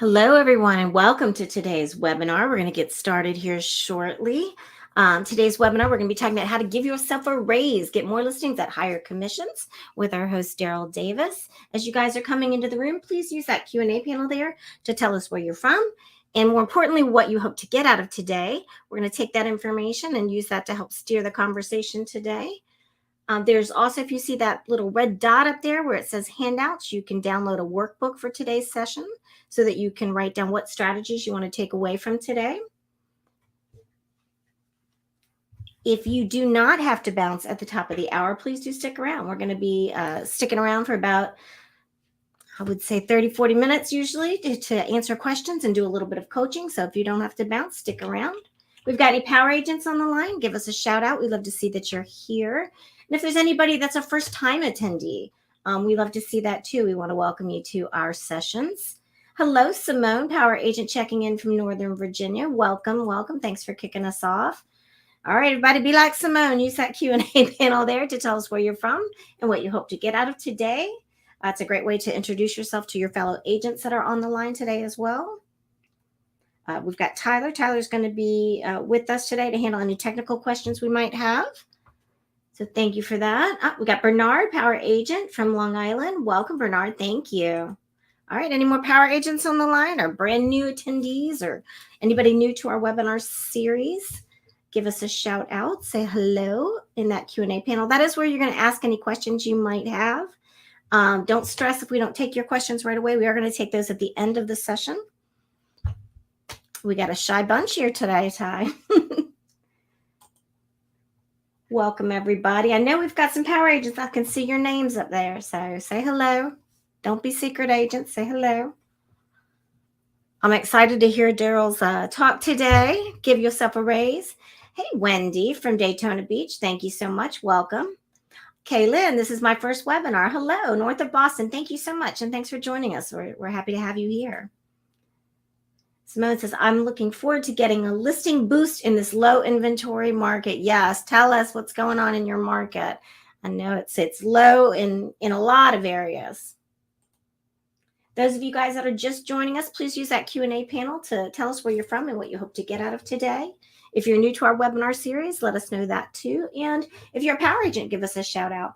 Hello, everyone, and welcome to today's webinar. We're going to get started here shortly. Today's webinar, we're going to be talking about how to give yourself a raise, get more listings at higher commissions with our host, Daryl Davis. As you guys are coming into the room, please use that Q&A panel there to tell us where you're from and, more importantly, what you hope to get out of today. We're going to take that information and use that to help steer the conversation today. There's also, if you see that little red dot up there where it says handouts, you can download a workbook for today's session so that you can write down what strategies you want to take away from today. If you do not have to bounce at the top of the hour, please do stick around. We're going to be sticking around for about, I would say 30, 40 minutes usually to answer questions and do a little bit of coaching. So if you don't have to bounce, stick around. We've got any power agents on the line? Give us a shout out. We'd love to see that you're here. And if there's anybody that's a first time attendee, we love to see that too. We want to welcome you to our sessions. Hello, Simone, power agent checking in from Northern Virginia. Welcome, welcome. Thanks for kicking us off. All right, everybody, be like Simone. Use that Q&A panel there to tell us where you're from and what you hope to get out of today. That's a great way to introduce yourself to your fellow agents that are on the line today as well. We've got Tyler. Tyler's going to be with us today to handle any technical questions we might have. So thank you for that. We got Bernard, power agent from Long Island. Welcome, Bernard. Thank you. All right, any more power agents on the line or brand new attendees or anybody new to our webinar series? Give us a shout out. Say hello in that Q&A panel. That is where you're going to ask any questions you might have. Don't stress if we don't take your questions right away. We are going to take those at the end of the session. We got a shy bunch here today, Ty. Welcome, everybody. I know we've got some power agents. I can see your names up there. So say hello. Don't be secret agents. Say hello. I'm excited to hear Daryl's talk today. Give yourself a raise. Hey, Wendy from Daytona Beach. Thank you so much. Welcome. Kaylin, this is my first webinar. Hello, north of Boston. Thank you so much. And thanks for joining us. We're happy to have you here. Simone says, I'm looking forward to getting a listing boost in this low inventory market. Yes, tell us what's going on in your market. I know it's low in a lot of areas. Those of you guys that are just joining us, please use that Q&A panel to tell us where you're from and what you hope to get out of today. If you're new to our webinar series, let us know that too. And if you're a power agent, give us a shout out.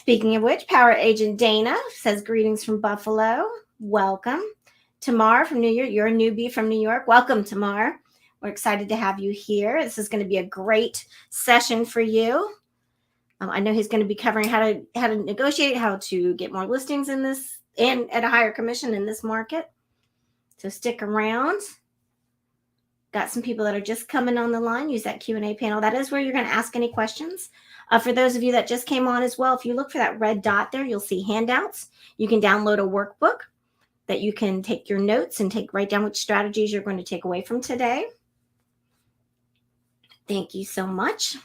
Speaking of which, power agent Dana says, greetings from Buffalo. Welcome. Tamar from New York. You're a newbie from New York. Welcome, Tamar. We're excited to have you here. This is going to be a great session for you. I know he's going to be covering how to negotiate, how to get more listings in this and at a higher commission in this market. So stick around. Got some people that are just coming on the line. Use that Q&A panel. That is where you're going to ask any questions. For those of you that just came on as well, if you look for that red dot there, you'll see handouts. You can download a workbook that you can take your notes and write down which strategies you're going to take away from today. Thank you so much.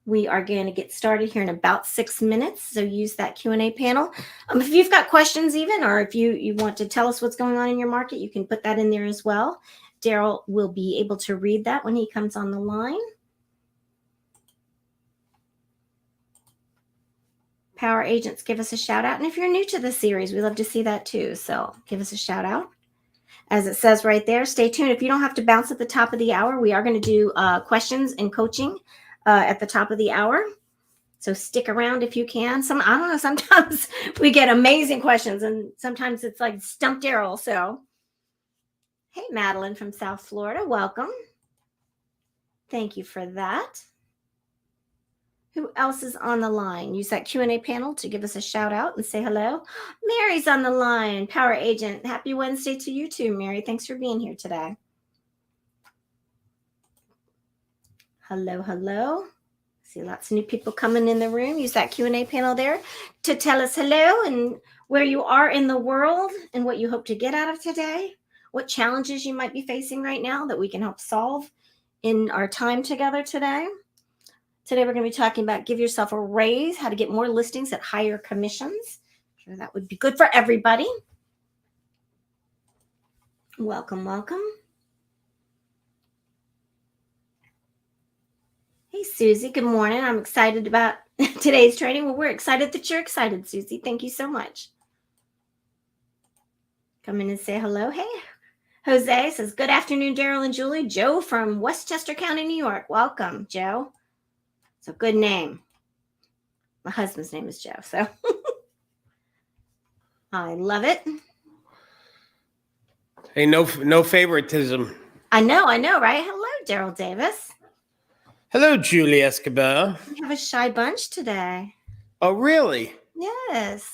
We are going to get started here in about 6 minutes. So use that Q&A panel. If you've got questions even, or if you want to tell us what's going on in your market, you can put that in there as well. Daryl will be able to read that when he comes on the line. Power agents, give us a shout out. And if you're new to the series, we love to see that too. So give us a shout out. As it says right there, stay tuned. If you don't have to bounce at the top of the hour, we are going to do questions and coaching at the top of the hour. So stick around if you can. I don't know, sometimes we get amazing questions and sometimes it's like stump Daryl. So, hey, Madeline from South Florida, welcome. Thank you for that. Who else is on the line? Use that Q&A panel to give us a shout out and say hello. Mary's on the line, power agent. Happy Wednesday to you too, Mary. Thanks for being here today. Hello, hello. See lots of new people coming in the room. Use that Q&A panel there to tell us hello and where you are in the world and what you hope to get out of today. What challenges you might be facing right now that we can help solve in our time together today. Today, we're going to be talking about give yourself a raise, how to get more listings at higher commissions. I'm sure that would be good for everybody. Welcome, welcome. Hey, Susie, good morning. I'm excited about today's training. Well, we're excited that you're excited, Susie. Thank you so much. come in and say hello. Hey, Jose says, good afternoon, Daryl and Julie. Joe from Westchester County, New York. Welcome, Joe. It's a good name. My husband's name is Joe, so I love it. Hey, no favoritism. I know, right? Hello, Daryl Davis. Hello, Julie Escobar. We have a shy bunch today. Oh, really? Yes.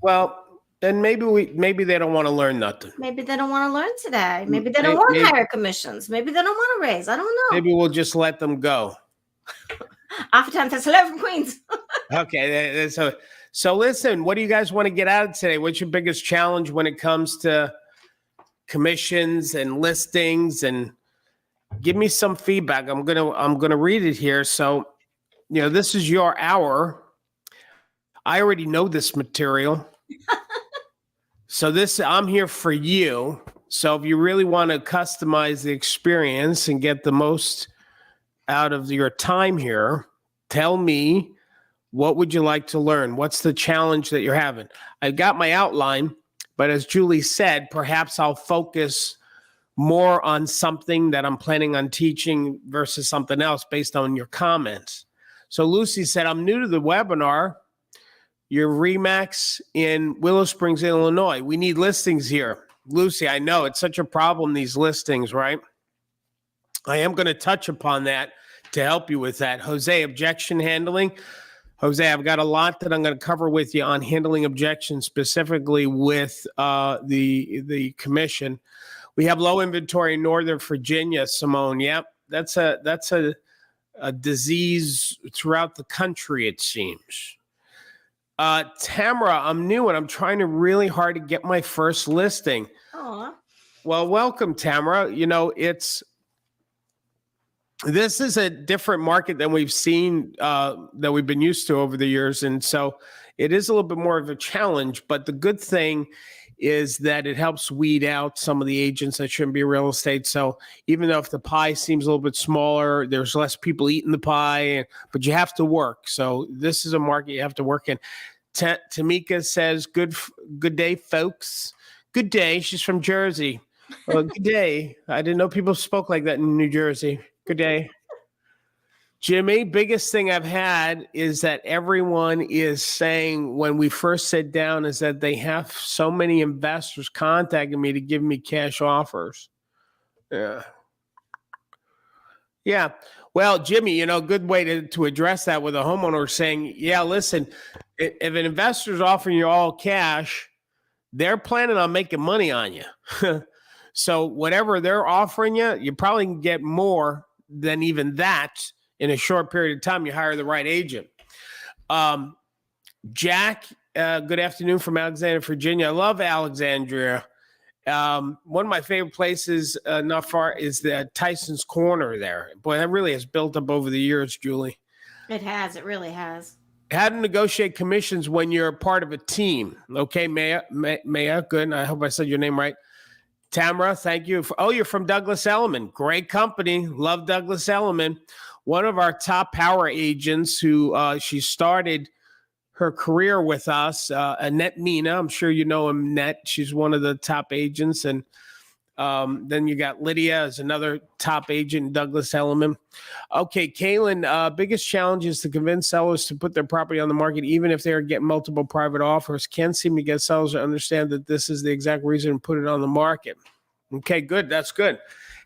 Well, then maybe they don't want to learn nothing. Maybe they don't want to learn today. Maybe they don't want higher commissions. Maybe they don't want to raise. I don't know. Maybe we'll just let them go. Oftentimes, says hello from Queens. Okay, so listen, what do you guys want to get out of today? What's your biggest challenge when it comes to commissions and listings? And give me some feedback. I'm gonna read it here. So, this is your hour. I already know this material. So I'm here for you. So if you really want to customize the experience and get the most out of your time here, tell me, what would you like to learn? What's the challenge that you're having? I got my outline, but as Julie said, perhaps I'll focus more on something that I'm planning on teaching versus something else based on your comments. So Lucy said, I'm new to the webinar. Your Remax in Willow Springs, Illinois. We need listings here. Lucy, I know it's such a problem, these listings, right? I am going to touch upon that to help you with that. Jose, objection handling. Jose, I've got a lot that I'm going to cover with you on handling objections, specifically with the commission. We have low inventory in Northern Virginia, Simone. Yep, that's a disease throughout the country, it seems. Tamara, I'm new and I'm trying really hard to get my first listing. Aw. Well, welcome, Tamara. This is a different market than we've seen, that we've been used to over the years. And so it is a little bit more of a challenge, but the good thing is that it helps weed out some of the agents that shouldn't be real estate. So even though if the pie seems a little bit smaller, there's less people eating the pie, but you have to work. So this is a market you have to work in. Tamika says, good day, folks. Good day. She's from Jersey. Well, good day. I didn't know people spoke like that in New Jersey. Good day. Jimmy, biggest thing I've had is that everyone is saying when we first sit down is that they have so many investors contacting me to give me cash offers. Yeah. Yeah. Well, Jimmy, good way to address that with a homeowner saying, yeah, listen, if an investor's offering you all cash, they're planning on making money on you. So whatever they're offering you, you probably can get more than even that in a short period of time. You hire the right agent. Jack, good afternoon from Alexandria, Virginia. I love Alexandria. One of my favorite places not far is the Tyson's Corner there. Boy, that really has built up over the years, Julie. It has. It really has. How to negotiate commissions when you're a part of a team. Okay, Maya, good. I hope I said your name right. Tamara, thank you. You're from Douglas Elliman. Great company. Love Douglas Elliman. One of our top power agents who she started her career with us, Annette Mina. I'm sure you know Annette. She's one of the top agents. And then you got Lydia as another top agent, Douglas Elliman. Okay, Kaylin, biggest challenge is to convince sellers to put their property on the market, even if they are getting multiple private offers. Can't seem to get sellers to understand that this is the exact reason to put it on the market. Okay, good. That's good.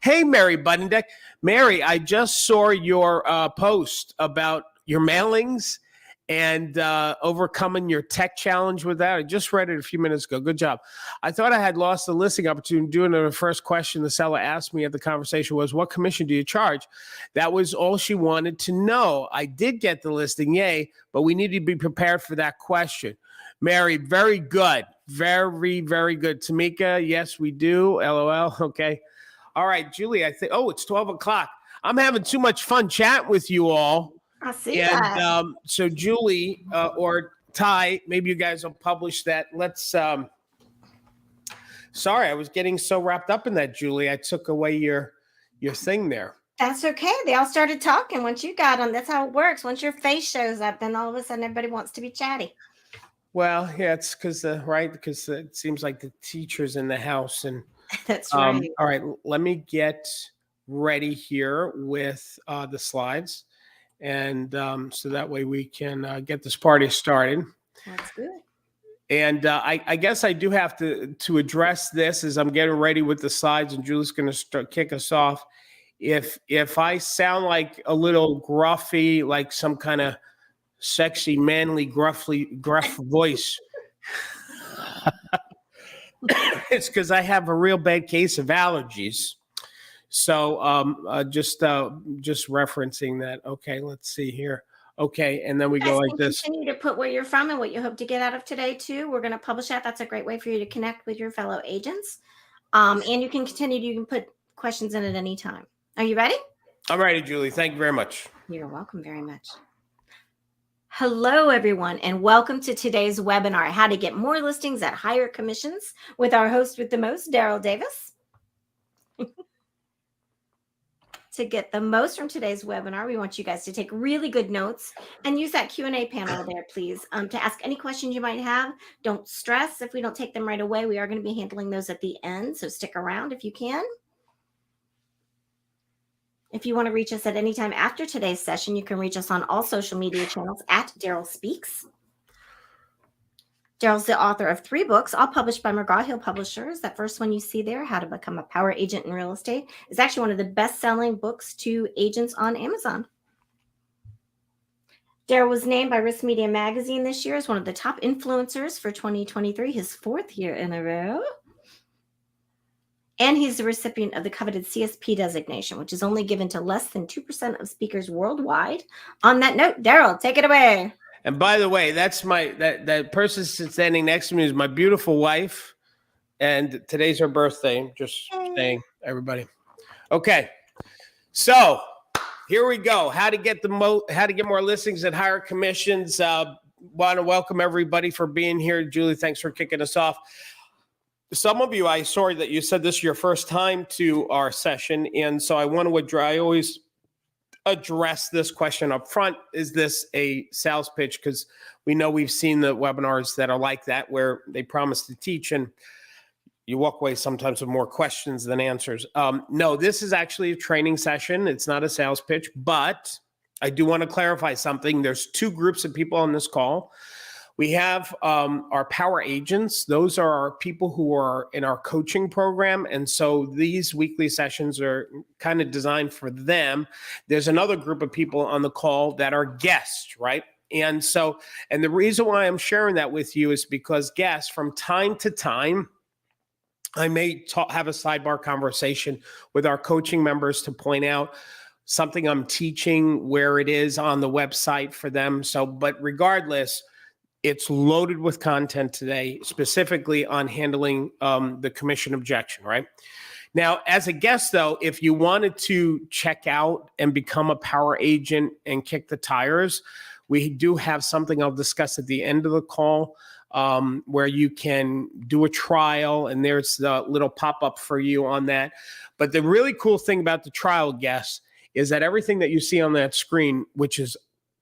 Hey, Mary Buddendeck. Mary, I just saw your post about your mailings and overcoming your tech challenge with that. I just read it a few minutes ago. Good job. I thought I had lost the listing opportunity doing it. The first question the seller asked me at the conversation was, what commission do you charge? That was all she wanted to know. I did get the listing, yay, but we need to be prepared for that question. Mary, very good. Very, very good. Tamika, yes, we do. LOL. Okay. All right, Julie, I think, it's 12 o'clock. I'm having too much fun chatting with you all. I see that. And so Julie or Ty, maybe you guys will publish that. Sorry, I was getting so wrapped up in that, Julie. I took away your thing there. That's okay. They all started talking once you got them. That's how it works. Once your face shows up, then all of a sudden everybody wants to be chatty. Well, yeah, it's because right, because it seems like the teacher's in the house. And That's right. all right, let me get ready here with the slides, and so that way we can get this party started. That's good. And I guess I do have to address this as I'm getting ready with the slides, and Julie's going to kick us off. If I sound like a little gruffy, like some kind of sexy, manly, gruff voice, it's because I have a real bad case of allergies. So just referencing that. Okay, let's see here. Okay, and then we go like this. Continue to put where you're from and what you hope to get out of today too. We're going to publish that. That's a great way for you to connect with your fellow agents. And you can continue. You can put questions in at any time. Are you ready? I'm ready, Julie. Thank you very much. You're welcome very much. Hello, everyone, and welcome to today's webinar, How to Get More Listings at Higher Commissions, with our host with the most, Daryl Davis. To get the most from today's webinar, we want you guys to take really good notes and use that Q&A panel there, please, to ask any questions you might have. Don't stress if we don't take them right away. We are going to be handling those at the end, so stick around if you can. If you want to reach us at any time after today's session, you can reach us on all social media channels at Daryl Speaks. Daryl's the author of 3 books, all published by McGraw-Hill Publishers. That first one you see there, How to Become a Power Agent in Real Estate, is actually one of the best-selling books to agents on Amazon. Daryl was named by Risk Media Magazine this year as one of the top influencers for 2023, his 4th year in a row. And he's the recipient of the coveted CSP designation, which is only given to less than 2% of speakers worldwide. On that note, Daryl, take it away. And by the way, that's that person standing next to me is my beautiful wife, and today's her birthday. Just saying, everybody. Okay, so here we go. How to get more listings at higher commissions. Want to welcome everybody for being here. Julie, thanks for kicking us off. Some of you, I saw that you said this is your first time to our session, and so I want to I always address this question up front. Is this a sales pitch? Because we know we've seen the webinars that are like that, where they promise to teach and you walk away sometimes with more questions than answers. No, this is actually a training session. It's not a sales pitch, but I do want to clarify something. There's 2 groups of people on this call. We have our power agents. Those are our people who are in our coaching program. And so these weekly sessions are kind of designed for them. There's another group of people on the call that are guests, right? And the reason why I'm sharing that with you is because guests, from time to time, I may have a sidebar conversation with our coaching members to point out something I'm teaching, where it is on the website for them. But regardless, it's loaded with content today, specifically on handling the commission objection, right? Now, as a guest, though, if you wanted to check out and become a power agent and kick the tires, we do have something I'll discuss at the end of the call where you can do a trial, and there's the little pop-up for you on that. But the really cool thing about the trial guests is that everything that you see on that screen, which is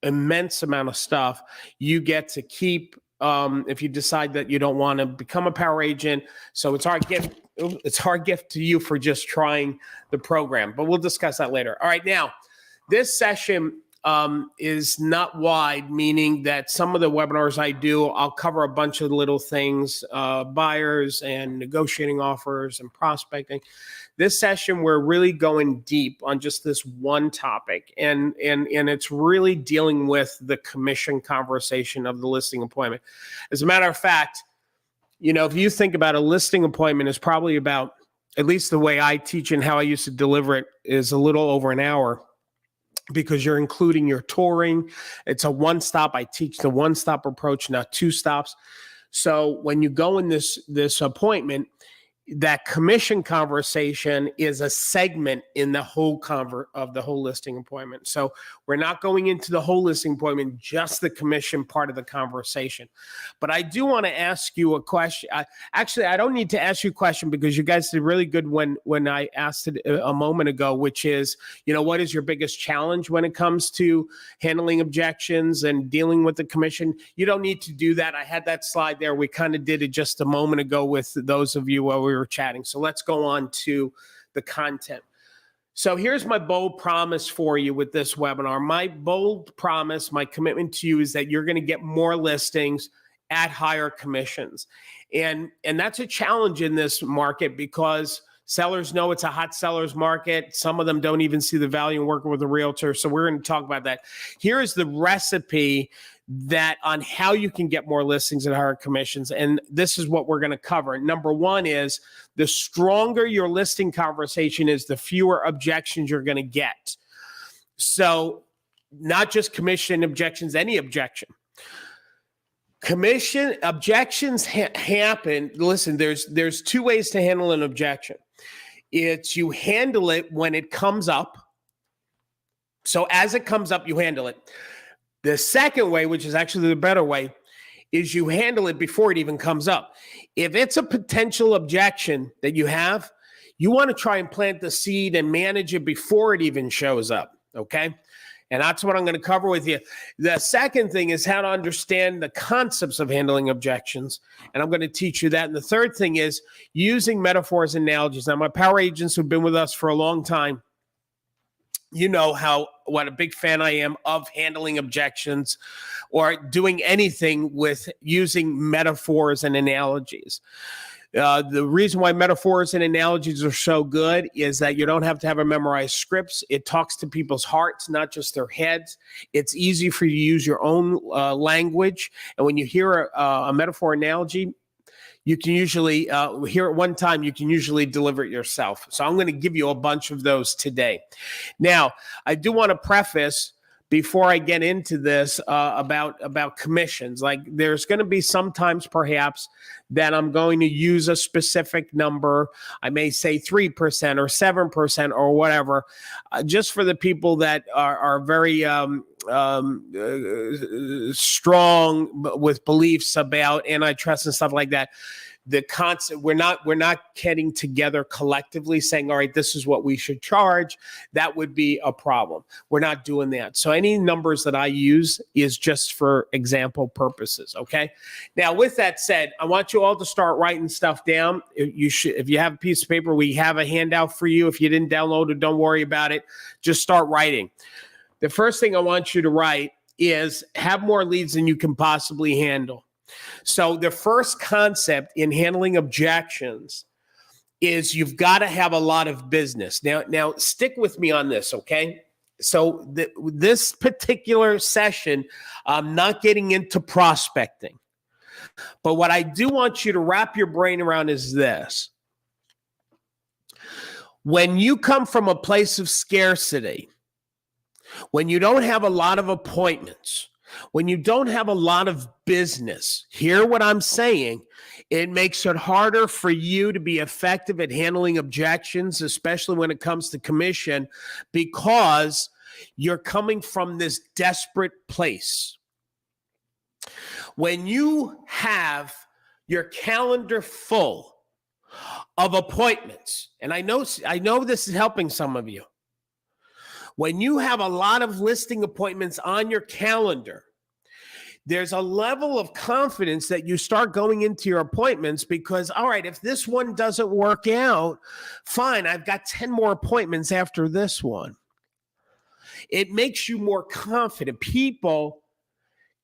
immense amount of stuff, you get to keep if you decide that you don't want to become a power agent. So it's our gift. It's our gift to you for just trying the program, but we'll discuss that later. All right, now this session is not wide, meaning that some of the webinars I do, I'll cover a bunch of little things, buyers and negotiating offers and prospecting. This session, we're really going deep on just this one topic, and it's really dealing with the commission conversation of the listing appointment. As a matter of fact, if you think about a listing appointment, is probably about, at least the way I teach and how I used to deliver it, is a little over an hour, because you're including your touring. It's a one-stop. I teach the one-stop approach, not 2 stops. So when you go in this appointment, that commission conversation is a segment in the whole of the whole listing appointment. So we're not going into the whole listing appointment, just the commission part of the conversation. But I do want to ask you a question. Actually, I don't need to ask you a question because you guys did really good when I asked it a moment ago, which is, what is your biggest challenge when it comes to handling objections and dealing with the commission? You don't need to do that. I had that slide there. We kind of did it just a moment ago with those of you while we were chatting. So let's go on to the content. So here's my bold promise for you with this webinar. My bold promise, my commitment to you is that you're going to get more listings at higher commissions. And that's a challenge in this market because sellers know it's a hot seller's market. Some of them don't even see the value in working with a realtor. So we're going to talk about that. Here is the recipe on how you can get more listings at higher commissions. And this is what we're going to cover. Number one is the stronger your listing conversation is, the fewer objections you're going to get. So not just commission objections, any objection. Commission objections happen. Listen, there's two ways to handle an objection. It's you handle it when it comes up. So as it comes up, you handle it. The second way, which is actually the better way, is you handle it before it even comes up. If it's a potential objection that you have, you want to try and plant the seed and manage it before it even shows up, okay? And that's what I'm going to cover with you. The second thing is how to understand the concepts of handling objections, and I'm going to teach you that. And the third thing is using metaphors and analogies. Now, my power agents who've been with us for a long time, you know what a big fan I am of handling objections or doing anything with using metaphors and analogies. The reason why metaphors and analogies are so good is that you don't have to have a memorized scripts. It talks to people's hearts, not just their heads. It's easy for you to use your own language. And when you hear a metaphor analogy, you can usually hear it one time, you can usually deliver it yourself. So I'm going to give you a bunch of those today. Now, I do want to preface before I get into this about commissions. Like there's going to be sometimes perhaps that I'm going to use a specific number. I may say 3% or 7% or whatever, just for the people that are very strong with beliefs about antitrust and stuff like that. The concept, we're not getting together collectively saying, all right, this is what we should charge. That would be a problem. We're not doing that. So any numbers that I use is just for example purposes. Okay. Now, with that said, I want you all to start writing stuff down. If you have a piece of paper, we have a handout for you. If you didn't download it, don't worry about it. Just start writing. The first thing I want you to write is have more leads than you can possibly handle. So the first concept in handling objections is you've got to have a lot of business. Now stick with me on this, okay? So this particular session, I'm not getting into prospecting. But what I do want you to wrap your brain around is this. When you come from a place of scarcity, when you don't have a lot of appointments, when you don't have a lot of business, hear what I'm saying, it makes it harder for you to be effective at handling objections, especially when it comes to commission, because you're coming from this desperate place. When you have your calendar full of appointments, and I know this is helping some of you. When you have a lot of listing appointments on your calendar, there's a level of confidence that you start going into your appointments because, all right, if this one doesn't work out, fine, I've got 10 more appointments after this one. It makes you more confident. People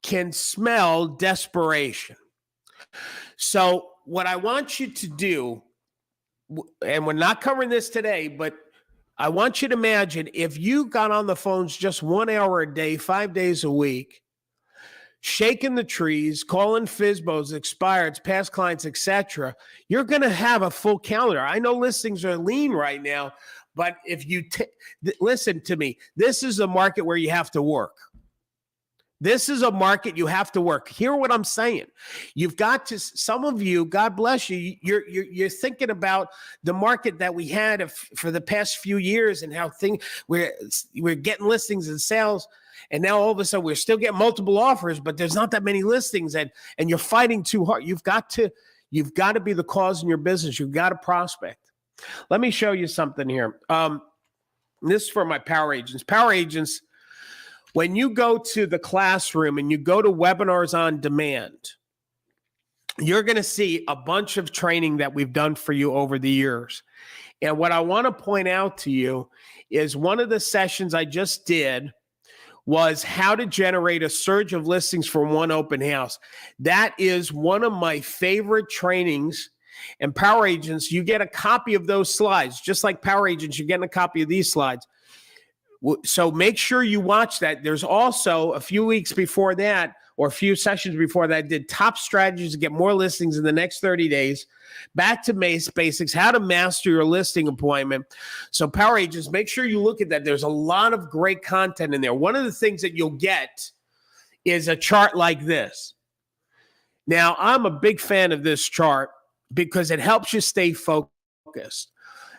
can smell desperation. So what I want you to do, and we're not covering this today, but I want you to imagine if you got on the phones just 1 hour a day, 5 days a week, shaking the trees, calling FSBOs, expireds, past clients, etc., you're going to have a full calendar. I know listings are lean right now, but if you listen to me, this is a market where you have to work. This is a market you have to work. Hear what I'm saying. You've got to, some of you, God bless you, you're thinking about the market that we had for the past few years and how we're getting listings and sales. And now all of a sudden we're still getting multiple offers, but there's not that many listings and you're fighting too hard. You've got to be the cause in your business. You've got to prospect. Let me show you something here. This is for my power agents. Power agents, when you go to the classroom and you go to webinars on demand, you're going to see a bunch of training that we've done for you over the years. And what I want to point out to you is one of the sessions I just did was how to generate a surge of listings from one open house. That is one of my favorite trainings. And Power Agents, you get a copy of those slides. Just like Power Agents, you're getting a copy of these slides. So make sure you watch that. There's also a few weeks before that, or a few sessions before that, I did top strategies to get more listings in the next 30 days. Back to basics, how to master your listing appointment. So Power Agents, make sure you look at that. There's a lot of great content in there. One of the things that you'll get is a chart like this. Now, I'm a big fan of this chart because it helps you stay focused.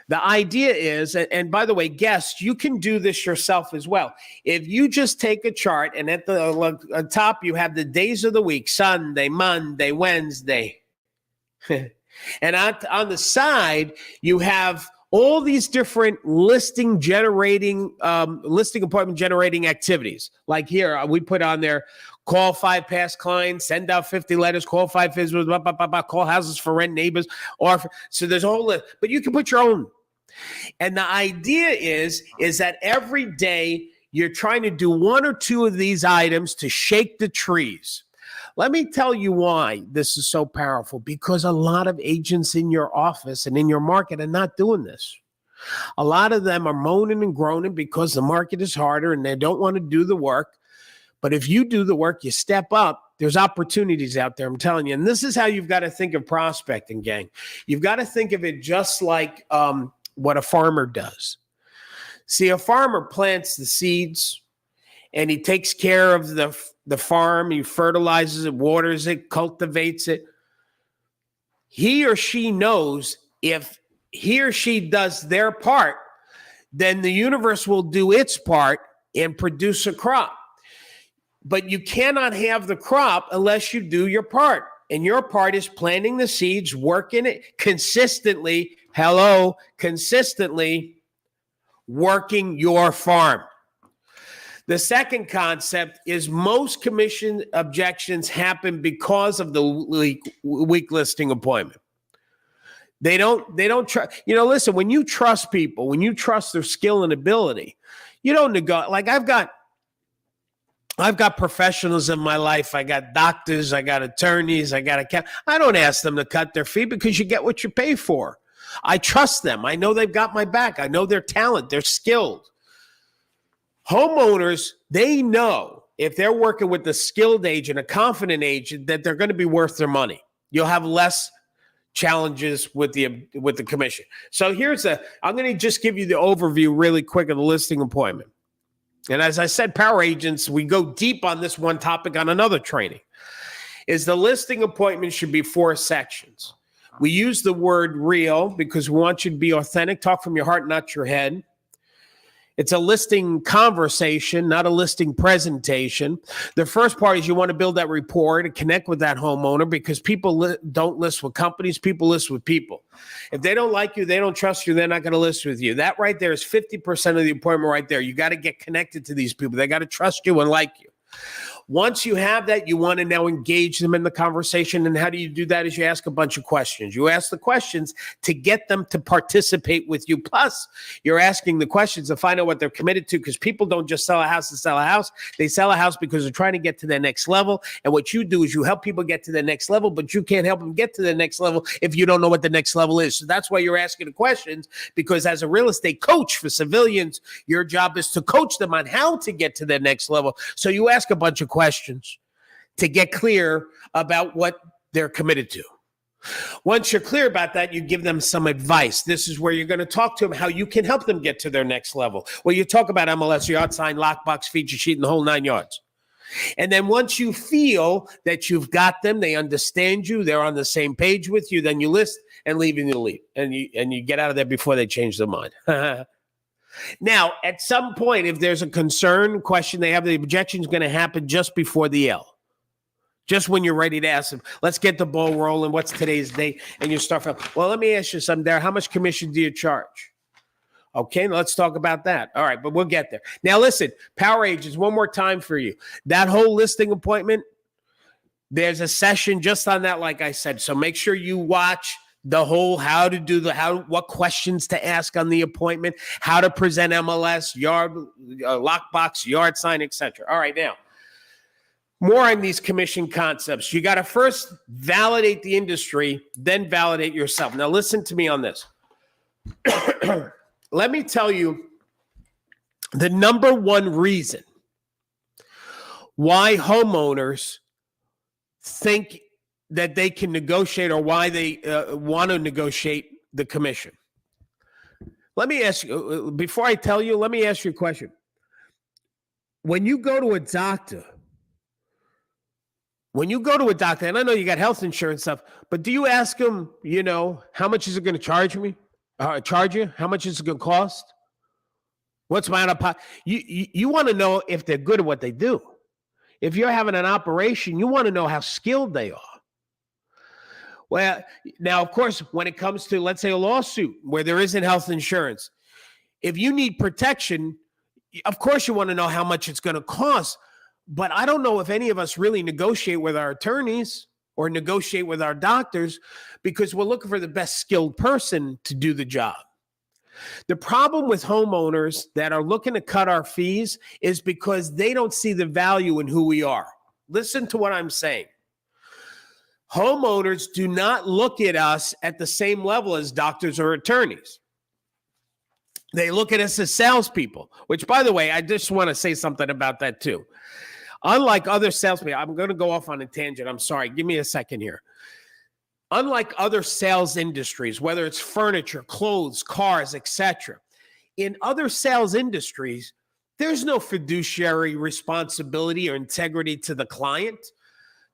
The idea is, and by the way, guests, you can do this yourself as well. If you just take a chart and at the top, you have the days of the week, Sunday, Monday, Wednesday. And on the side, you have all these different listing appointment generating activities. Like here, we put on there, call 5 past clients, send out 50 letters, call 5 visitors, call houses for rent neighbors. So there's a whole list, but you can put your own. And the idea is that every day you're trying to do one or two of these items to shake the trees. Let me tell you why this is so powerful, because a lot of agents in your office and in your market are not doing this. A lot of them are moaning and groaning because the market is harder and they don't want to do the work. But if you do the work, you step up, there's opportunities out there, I'm telling you. And this is how you've got to think of prospecting, gang. You've got to think of it just like what a farmer does. See, a farmer plants the seeds and he takes care of the farm. He fertilizes it, waters it, cultivates it. He or she knows if he or she does their part, then the universe will do its part and produce a crop. But you cannot have the crop unless you do your part. And your part is planting the seeds, working it consistently. Consistently working your farm. The second concept is most commission objections happen because of the weak listing appointment. They don't trust, listen, when you trust people, when you trust their skill and ability, you don't negotiate. Like I've got professionals in my life. I got doctors, I got attorneys, I don't ask them to cut their fee because you get what you pay for. I trust them. I know they've got my back. I know their talent. They're skilled. Homeowners, they know if they're working with a skilled agent, a confident agent, that they're going to be worth their money. You'll have less challenges with the commission. So I'm going to just give you the overview really quick of the listing appointment. And as I said, Power Agents, we go deep on this one topic on another training, is the listing appointment should be 4 sections. We use the word real because we want you to be authentic, talk from your heart, not your head. It's a listing conversation, not a listing presentation. The first part is you want to build that rapport to connect with that homeowner, because people don't list with companies, people list with people. If they don't like you, they don't trust you, they're not going to list with you. That right there is 50% of the appointment right there. You got to get connected to these people. They got to trust you and like you. Once you have that, you want to now engage them in the conversation. And how do you do that? Is you ask a bunch of questions. You ask the questions to get them to participate with you. Plus, you're asking the questions to find out what they're committed to, because people don't just sell a house to sell a house. They sell a house because they're trying to get to their next level. And what you do is you help people get to the next level, but you can't help them get to the next level if you don't know what the next level is. So that's why you're asking the questions, because as a real estate coach for civilians, your job is to coach them on how to get to their next level. So you ask a bunch of questions to get clear about what they're committed to. Once you're clear about that, you give them some advice. This is where you're going to talk to them how you can help them get to their next level. Well, you talk about MLS, yard sign, lockbox, feature sheet, and the whole 9 yards. And then once you feel that you've got them, they understand you, they're on the same page with you, then you list and leave and you leave. And you get out of there before they change their mind. Now, at some point, if there's a concern, question they have, the objection is going to happen just before the L. Just when you're ready to ask them, let's get the ball rolling. What's today's date? And you start from, well, let me ask you something there. How much commission do you charge? Okay, let's talk about that. All right, but we'll get there. Now, listen, power agents, one more time for you. That whole listing appointment, there's a session just on that, like I said. So make sure you watch the whole what questions to ask on the appointment, how to present MLS, lockbox, yard sign, etc. All right, now, more on these commission concepts. You got to first validate the industry, then validate yourself. Now, listen to me on this. Let me tell you the number one reason why homeowners think that they can negotiate or why they want to negotiate the commission. Let me ask you, before I tell you, let me ask you a question. When you go to a doctor, and I know you got health insurance stuff, but do you ask them, how much is it going to charge you? How much is it going to cost? What's my out of pocket? You want to know if they're good at what they do. If you're having an operation, you want to know how skilled they are. Well, now, of course, when it comes to, let's say, a lawsuit where there isn't health insurance, if you need protection, of course you want to know how much it's going to cost. But I don't know if any of us really negotiate with our attorneys or negotiate with our doctors because we're looking for the best skilled person to do the job. The problem with homeowners that are looking to cut our fees is because they don't see the value in who we are. Listen to what I'm saying. Homeowners do not look at us at the same level as doctors or attorneys. They look at us as salespeople, which, by the way, I just want to say something about that too. Unlike other salespeople, I'm going to go off on a tangent. I'm sorry. Give me a second here. Unlike other sales industries, whether it's furniture, clothes, cars, etc., in other sales industries, there's no fiduciary responsibility or integrity to the client.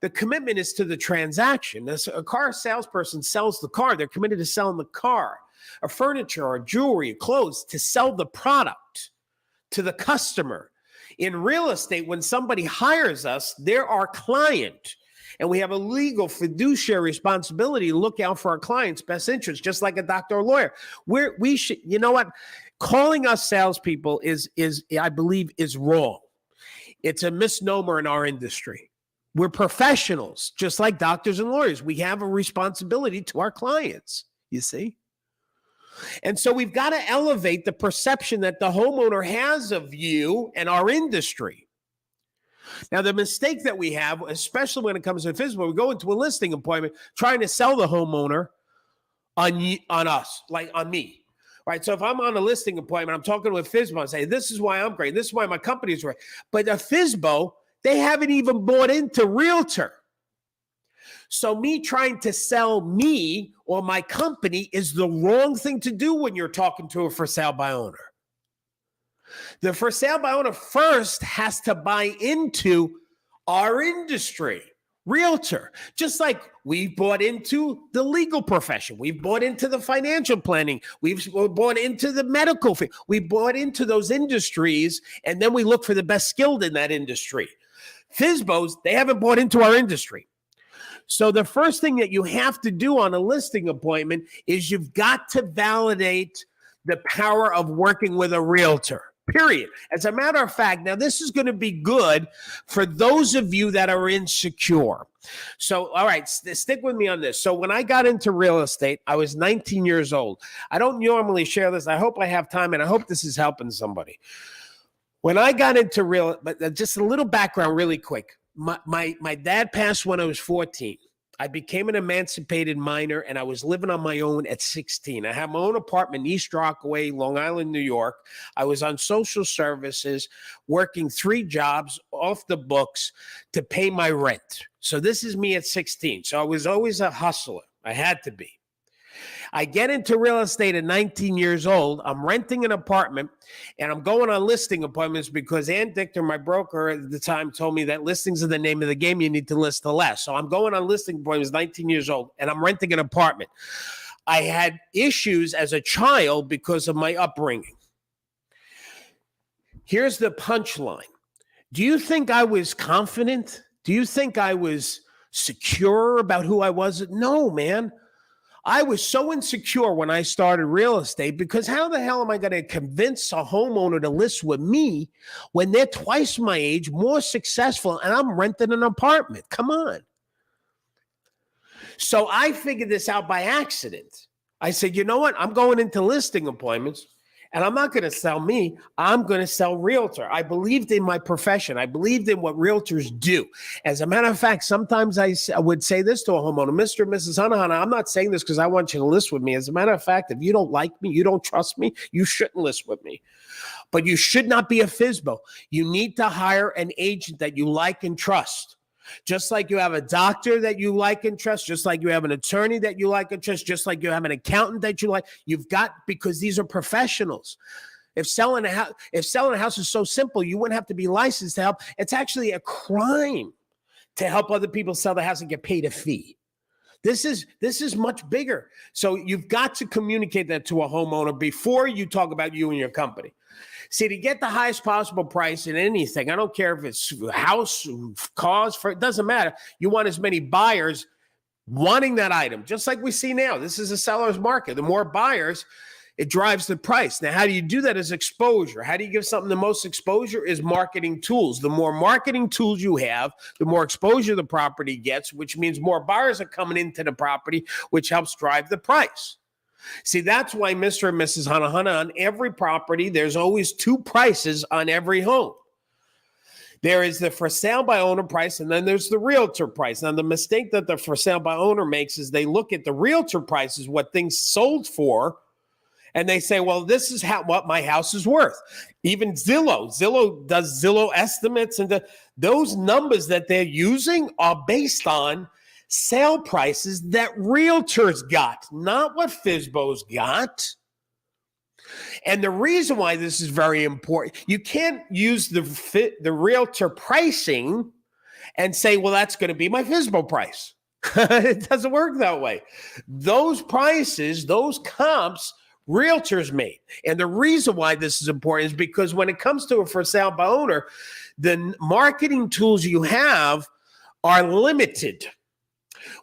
The commitment is to the transaction. As a car salesperson sells the car, they're committed to selling the car, or furniture, or jewelry, or clothes, to sell the product to the customer. In real estate, when somebody hires us, they're our client. And we have a legal fiduciary responsibility to look out for our client's best interest, just like a doctor or lawyer. We should, you know what? Calling us salespeople is I believe, is wrong. It's a misnomer in our industry. We're professionals, just like doctors and lawyers. We have a responsibility to our clients, you see? And so we've got to elevate the perception that the homeowner has of you and our industry. Now, the mistake that we have, especially when it comes to FSBO, we go into a listing appointment trying to sell the homeowner on us, like on me. Right? So if I'm on a listing appointment, I'm talking to a FSBO and say, this is why I'm great. This is why my company's great. But a FSBO, they haven't even bought into Realtor. So me trying to sell me or my company is the wrong thing to do when you're talking to a for sale by owner. The for sale by owner first has to buy into our industry, Realtor. Just like we've bought into the legal profession. We've bought into the financial planning. We've bought into the medical field. We bought into those industries, and then we look for the best skilled in that industry. FSBOs, they haven't bought into our industry. So the first thing that you have to do on a listing appointment is you've got to validate the power of working with a realtor, period. As a matter of fact, now this is going to be good for those of you that are insecure. So, all right, stick with me on this. So when I got into real estate, I was 19 years old. I don't normally share this. I hope I have time, and I hope this is helping somebody. When I got into but just a little background really quick. My dad passed when I was 14. I became an emancipated minor, and I was living on my own at 16. I had my own apartment in East Rockaway, Long Island, New York. I was on social services, working 3 jobs off the books to pay my rent. So this is me at 16. So I was always a hustler. I had to be. I get into real estate at 19 years old. I'm renting an apartment and I'm going on listing appointments because Ann Dichter, my broker at the time, told me that listings are the name of the game. You need to list the less. So I'm going on listing appointments, 19 years old, and I'm renting an apartment. I had issues as a child because of my upbringing. Here's the punchline. Do you think I was confident? Do you think I was secure about who I was? No, man. I was so insecure when I started real estate because how the hell am I going to convince a homeowner to list with me when they're twice my age, more successful, and I'm renting an apartment? Come on. So I figured this out by accident. I said, you know what? I'm going into listing appointments. And I'm not going to sell me. I'm going to sell realtor. I believed in my profession. I believed in what realtors do. As a matter of fact, sometimes I would say this to a homeowner, Mr. and Mrs. Hanahana, I'm not saying this because I want you to list with me. As a matter of fact, if you don't like me, you don't trust me, you shouldn't list with me. But you should not be a FSBO. You need to hire an agent that you like and trust. Just like you have a doctor that you like and trust, just like you have an attorney that you like and trust, just like you have an accountant that you like, you've got, because these are professionals. If selling a house is so simple, you wouldn't have to be licensed to help. It's actually a crime to help other people sell the house and get paid a fee. This is much bigger. So you've got to communicate that to a homeowner before you talk about you and your company. See, to get the highest possible price in anything, I don't care if it's house, cars, it doesn't matter. You want as many buyers wanting that item, just like we see now. This is a seller's market. The more buyers, it drives the price. Now, how do you do that? Is exposure. How do you give something the most exposure? Is marketing tools. The more marketing tools you have, the more exposure the property gets, which means more buyers are coming into the property, which helps drive the price. See, that's why Mr. and Mrs. Hanahana, on every property, there's always two prices on every home. There is the for sale by owner price, and then there's the realtor price. Now, the mistake that the for sale by owner makes is they look at the realtor price as what things sold for, and they say, well, this is what my house is worth. Even Zillow does Zillow estimates, and those numbers that they're using are based on sale prices that realtors got, not what FSBOs got. And the reason why this is very important, you can't use the realtor pricing and say, well, that's going to be my FSBO price. It doesn't work that way. Those prices, those comps, realtors made. And the reason why this is important is because when it comes to a for sale by owner, the marketing tools you have are limited.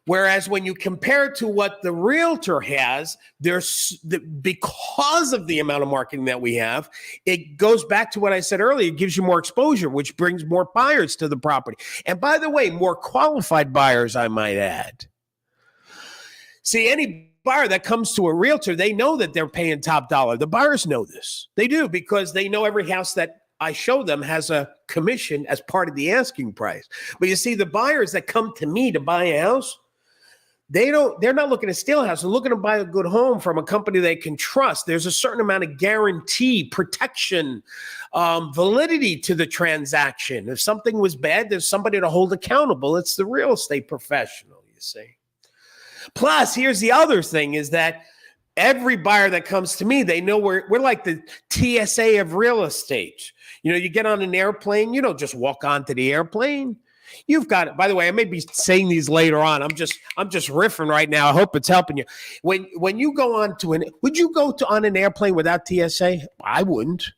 Whereas when you compare it to what the realtor has, because of the amount of marketing that we have, it goes back to what I said earlier. It gives you more exposure, which brings more buyers to the property. And by the way, more qualified buyers, I might add. See, any buyer that comes to a realtor, they know that they're paying top dollar. The buyers know this. They do, because they know every house that I show them has a commission as part of the asking price. But you see, the buyers that come to me to buy a house, they're not looking to steal a house. They're looking to buy a good home from a company they can trust. There's a certain amount of guarantee, protection, validity to the transaction. If something was bad, there's somebody to hold accountable. It's the real estate professional, you see. Plus, here's the other thing is that every buyer that comes to me, they know we're like the TSA of real estate. You know, you get on an airplane, you don't just walk onto the airplane. You've got it. By the way, I may be saying these later on. I'm just riffing right now. I hope it's helping you. When you go on to would you go on an airplane without TSA? I wouldn't.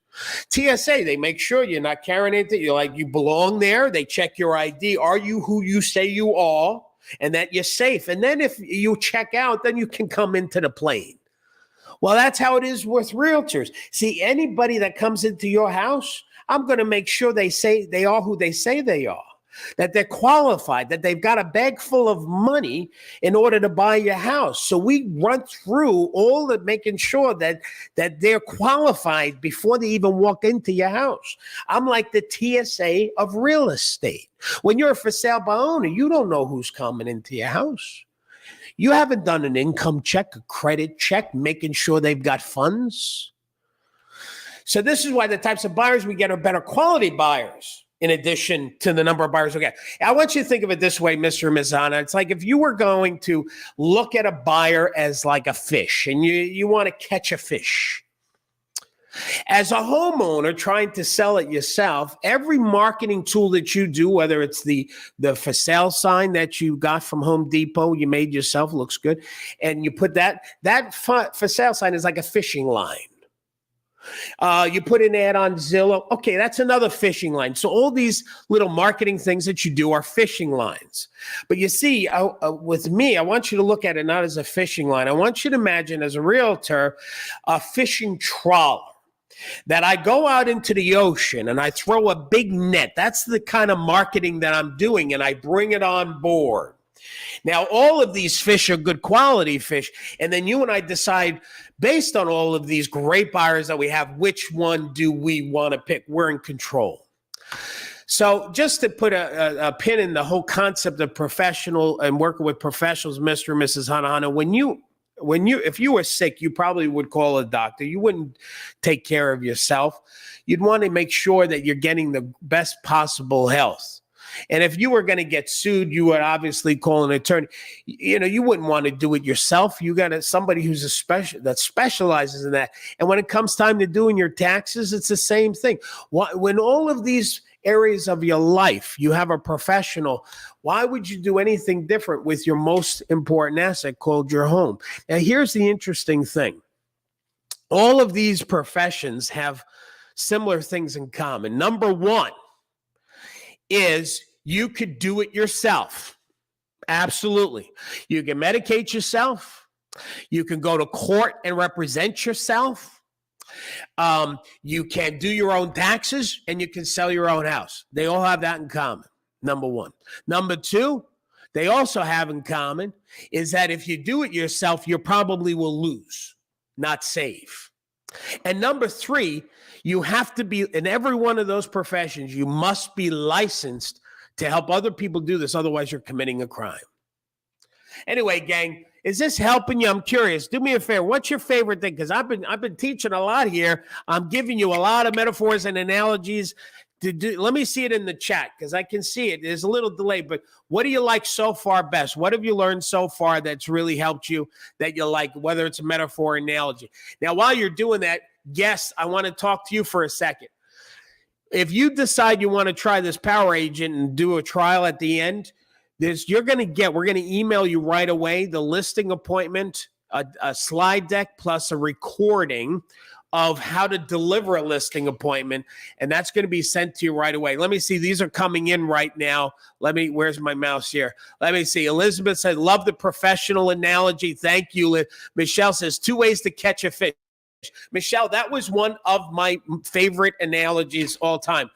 TSA, they make sure you're not carrying anything. You belong there. They check your ID. Are you who you say you are? And that you're safe. And then if you check out, then you can come into the plane. Well, that's how it is with realtors. See, anybody that comes into your house, I'm going to make sure they say they are who they say they are, that they're qualified, that they've got a bag full of money in order to buy your house. So we run through all of making sure that they're qualified before they even walk into your house. I'm like the TSA of real estate. When you're a for sale by owner, you don't know who's coming into your house. You haven't done an income check, a credit check, making sure they've got funds. So this is why the types of buyers we get are better quality buyers. in addition to the number of buyers we get. I want you to think of it this way, Mr. and Ms. Anna. It's like if you were going to look at a buyer as like a fish and you want to catch a fish. As a homeowner trying to sell it yourself, every marketing tool that you do, whether it's the for sale sign that you got from Home Depot, you made yourself, looks good, and you put that for sale sign is like a fishing line. You put an ad on Zillow. Okay, that's another fishing line. So all these little marketing things that you do are fishing lines. But you see, with me, I want you to look at it not as a fishing line. I want you to imagine as a realtor, a fishing trawler. That I go out into the ocean and I throw a big net. That's the kind of marketing that I'm doing, and I bring it on board. Now, all of these fish are good quality fish, and then you and I decide, based on all of these great buyers that we have, which one do we want to pick? We're in control. So just to put a pin in the whole concept of professional and working with professionals, Mr. and Mrs. Hanahana, if you were sick, you probably would call a doctor. You wouldn't take care of yourself. You'd want to make sure that you're getting the best possible health. And if you were going to get sued, you would obviously call an attorney. You wouldn't want to do it yourself. You got somebody who's that specializes in that. And when it comes time to doing your taxes, it's the same thing. When all of these areas of your life, you have a professional, why would you do anything different with your most important asset called your home? Now, here's the interesting thing. All of these professions have similar things in common. Number one is you could do it yourself. Absolutely. You can medicate yourself. You can go to court and represent yourself. You can do your own taxes, and you can sell your own house. They all have that in common, number one. Number two, they also have in common is that if you do it yourself, you probably will lose, not save. And number three, you have to be, in every one of those professions, you must be licensed to help other people do this. Otherwise, you're committing a crime. Anyway, gang, is this helping you? I'm curious. Do me a favor. What's your favorite thing? Because I've been teaching a lot here. I'm giving you a lot of metaphors and analogies to do. Let me see it in the chat because I can see it. There's a little delay, but what do you like so far best? What have you learned so far that's really helped you that you like, whether it's a metaphor or analogy? Now, while you're doing that, yes, I want to talk to you for a second. If you decide you want to try this Power Agent and do a trial at the end, we're going to email you right away the listing appointment, a slide deck, plus a recording of how to deliver a listing appointment. And that's going to be sent to you right away. Let me see. These are coming in right now. Where's my mouse here? Let me see. Elizabeth said, love the professional analogy. Thank you. Michelle says, 2 ways to catch a fish. Michelle, that was one of my favorite analogies all time.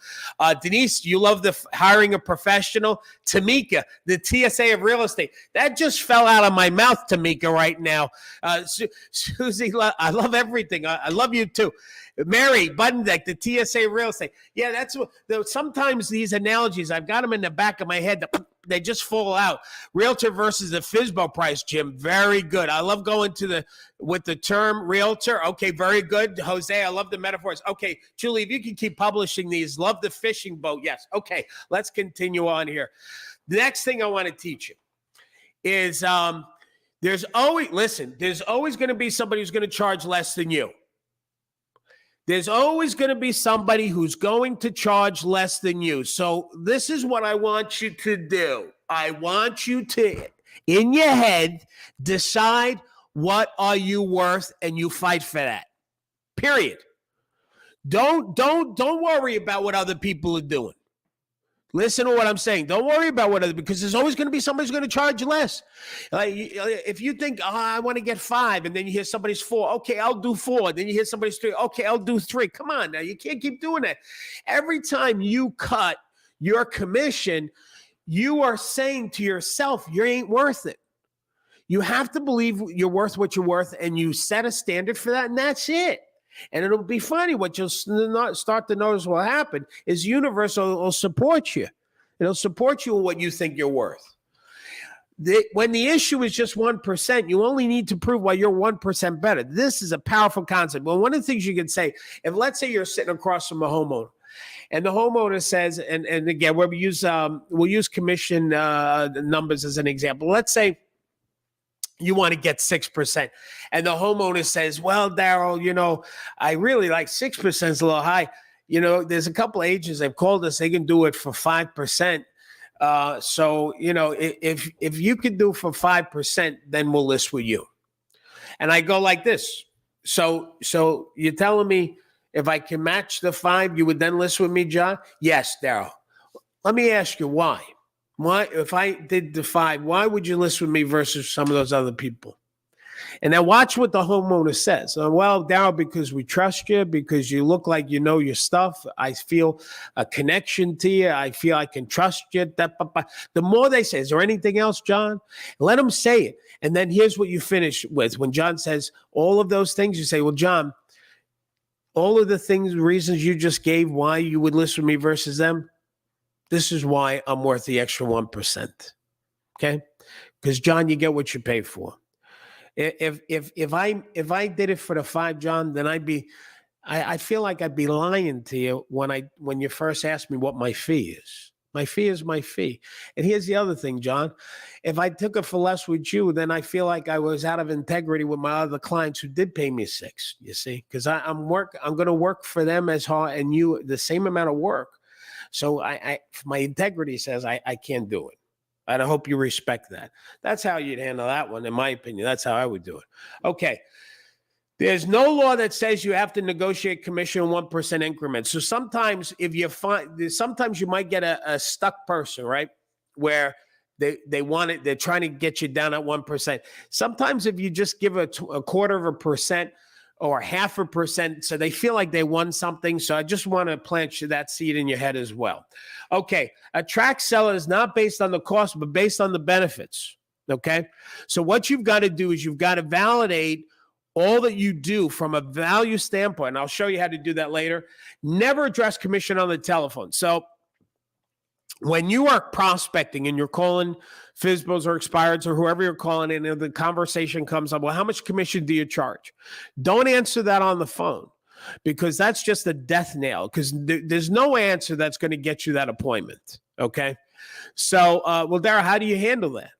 Denise, you love the hiring a professional. Tamika, the TSA of real estate. That just fell out of my mouth, Tamika, right now. Susie, I love everything. I love you too. Mary Bundeck, the TSA real estate. Yeah, that's what. Sometimes these analogies, I've got them in the back of my head. They just fall out. Realtor versus the FSBO price, Jim. Very good. I love going with the term realtor. Okay, very good. Jose, I love the metaphors. Okay, Julie, if you can keep publishing these. Love the fishing boat. Yes. Okay, let's continue on here. The next thing I want to teach you is there's always going to be somebody who's going to charge less than you. There's always going to be somebody who's going to charge less than you. So this is what I want you to do. I want you to, in your head, decide what are you worth, and you fight for that. Period. Don't worry about what other people are doing. Listen to what I'm saying. Don't worry about because there's always going to be somebody who's going to charge less. If you think, I want to get 5, and then you hear somebody's 4, okay, I'll do 4. Then you hear somebody's 3, okay, I'll do 3. Come on now, you can't keep doing that. Every time you cut your commission, you are saying to yourself, you ain't worth it. You have to believe you're worth what you're worth, and you set a standard for that, and that's it. And it'll be funny. What you'll start to notice will happen is universe will support you. It'll support you in what you think you're worth. When the issue is just 1%, you only need to prove why you're 1% better. This is a powerful concept. Well, one of the things you can say, if let's say you're sitting across from a homeowner And the homeowner says, and again, we'll use commission numbers as an example. Let's say you want to get 6%. And the homeowner says, well, Daryl, I really like 6% is a little high. There's a couple of agents they've called us, they can do it for 5%. So, if you could do for 5%, then we'll list with you. And I go like this. So you're telling me if I can match the 5, you would then list with me, John? Yes, Daryl. Let me ask you why. Why, if I did the 5, why would you list with me versus some of those other people? And then watch what the homeowner says. Well, Daryl, because we trust you, because you look like you know your stuff. I feel a connection to you. I feel I can trust you. The more they say, is there anything else, John? Let them say it. And then here's what you finish with. When John says all of those things, you say, well, John, all of the reasons you just gave why you would list with me versus them, this is why I'm worth the extra 1%. Okay? Because, John, you get what you pay for. If I did it for the 5, John, then I feel like I'd be lying to you when you first asked me what my fee is. My fee is my fee. And here's the other thing, John. If I took it for less with you, then I feel like I was out of integrity with my other clients who did pay me 6, you see, because I'm going to work for them as hard and you the same amount of work. So my integrity says I can't do it. And I hope you respect that. That's how you'd handle that one, in my opinion. That's how I would do it. Okay. There's no law that says you have to negotiate commission in 1% increments. So sometimes sometimes you might get a stuck person, right? Where they want it, they're trying to get you down at 1%. Sometimes if you just give a 1/4% or 0.5%, so they feel like they won something. So I just want to plant that seed in your head as well. Okay, a track seller is not based on the cost, but based on the benefits. Okay, so what you've got to do is you've got to validate all that you do from a value standpoint. And I'll show you how to do that later. Never address commission on the telephone. So when you are prospecting and you're calling FSBOs or expireds or whoever you're calling in, and the conversation comes up, well, how much commission do you charge? Don't answer that on the phone, because that's just a death nail, because there's no answer that's going to get you that appointment. Okay. So, well, Daryl, how do you handle that?